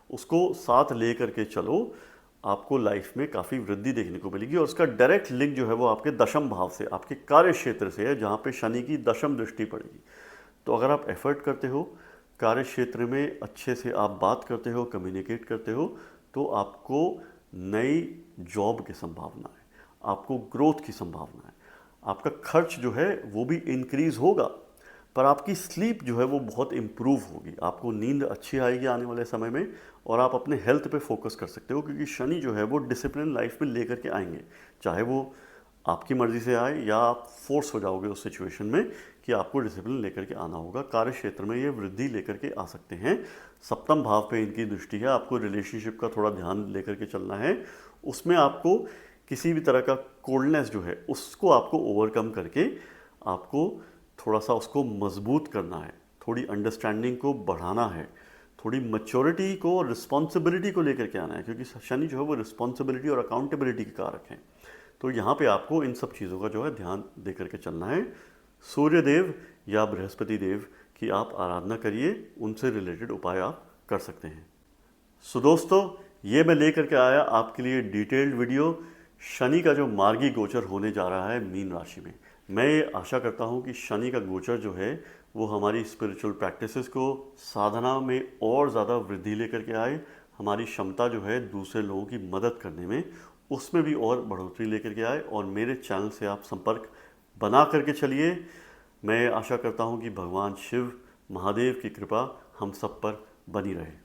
उसको साथ ले करके चलो, आपको लाइफ में काफ़ी वृद्धि देखने को मिलेगी। और उसका डायरेक्ट लिंक जो है वो आपके दशम भाव से, आपके कार्य क्षेत्र से है, जहाँ पे शनि की दशम दृष्टि पड़ेगी। तो अगर आप एफर्ट करते हो, कार्य क्षेत्र में अच्छे से आप बात करते हो, कम्युनिकेट करते हो, तो आपको नई जॉब की संभावना है, आपको ग्रोथ की संभावना है, आपका खर्च जो है वो भी इंक्रीज होगा, पर आपकी स्लीप जो है वो बहुत इम्प्रूव होगी, आपको नींद अच्छी आएगी आने वाले समय में और आप अपने हेल्थ पे फोकस कर सकते हो, क्योंकि शनि जो है वो डिसिप्लिन लाइफ में लेकर के आएंगे, चाहे वो आपकी मर्जी से आए या आप फोर्स हो जाओगे उस सिचुएशन में कि आपको डिसिप्लिन लेकर के आना होगा। कार्य क्षेत्र में ये वृद्धि लेकर के आ सकते हैं। सप्तम भाव पे इनकी दृष्टि है, आपको रिलेशनशिप का थोड़ा ध्यान लेकर के चलना है, उसमें आपको किसी भी तरह का कोल्डनेस जो है उसको आपको ओवरकम करके आपको थोड़ा सा उसको मजबूत करना है, थोड़ी अंडरस्टैंडिंग को बढ़ाना है, थोड़ी मैच्योरिटी को और रिस्पॉन्सिबिलिटी को लेकर के आना है, क्योंकि शनि जो है वो रिस्पॉन्सिबिलिटी और अकाउंटेबिलिटी के कारक हैं। तो यहाँ पे आपको इन सब चीज़ों का जो है ध्यान दे करके चलना है। सूर्य देव या बृहस्पति देव की आप आराधना करिए, उनसे रिलेटेड उपाय आप कर सकते हैं। सो दोस्तों, ये मैं लेकर के आया आपके लिए डिटेल्ड वीडियो, शनि का जो मार्गी गोचर होने जा रहा है मीन राशि में। मैं ये आशा करता हूँ कि शनि का गोचर जो है वो हमारी स्पिरिचुअल प्रैक्टिसेस को, साधना में और ज़्यादा वृद्धि लेकर के आए, हमारी क्षमता जो है दूसरे लोगों की मदद करने में उसमें भी और बढ़ोतरी लेकर के आए, और मेरे चैनल से आप संपर्क बना करके चलिए। मैं आशा करता हूँ कि भगवान शिव महादेव की कृपा हम सब पर बनी रहे।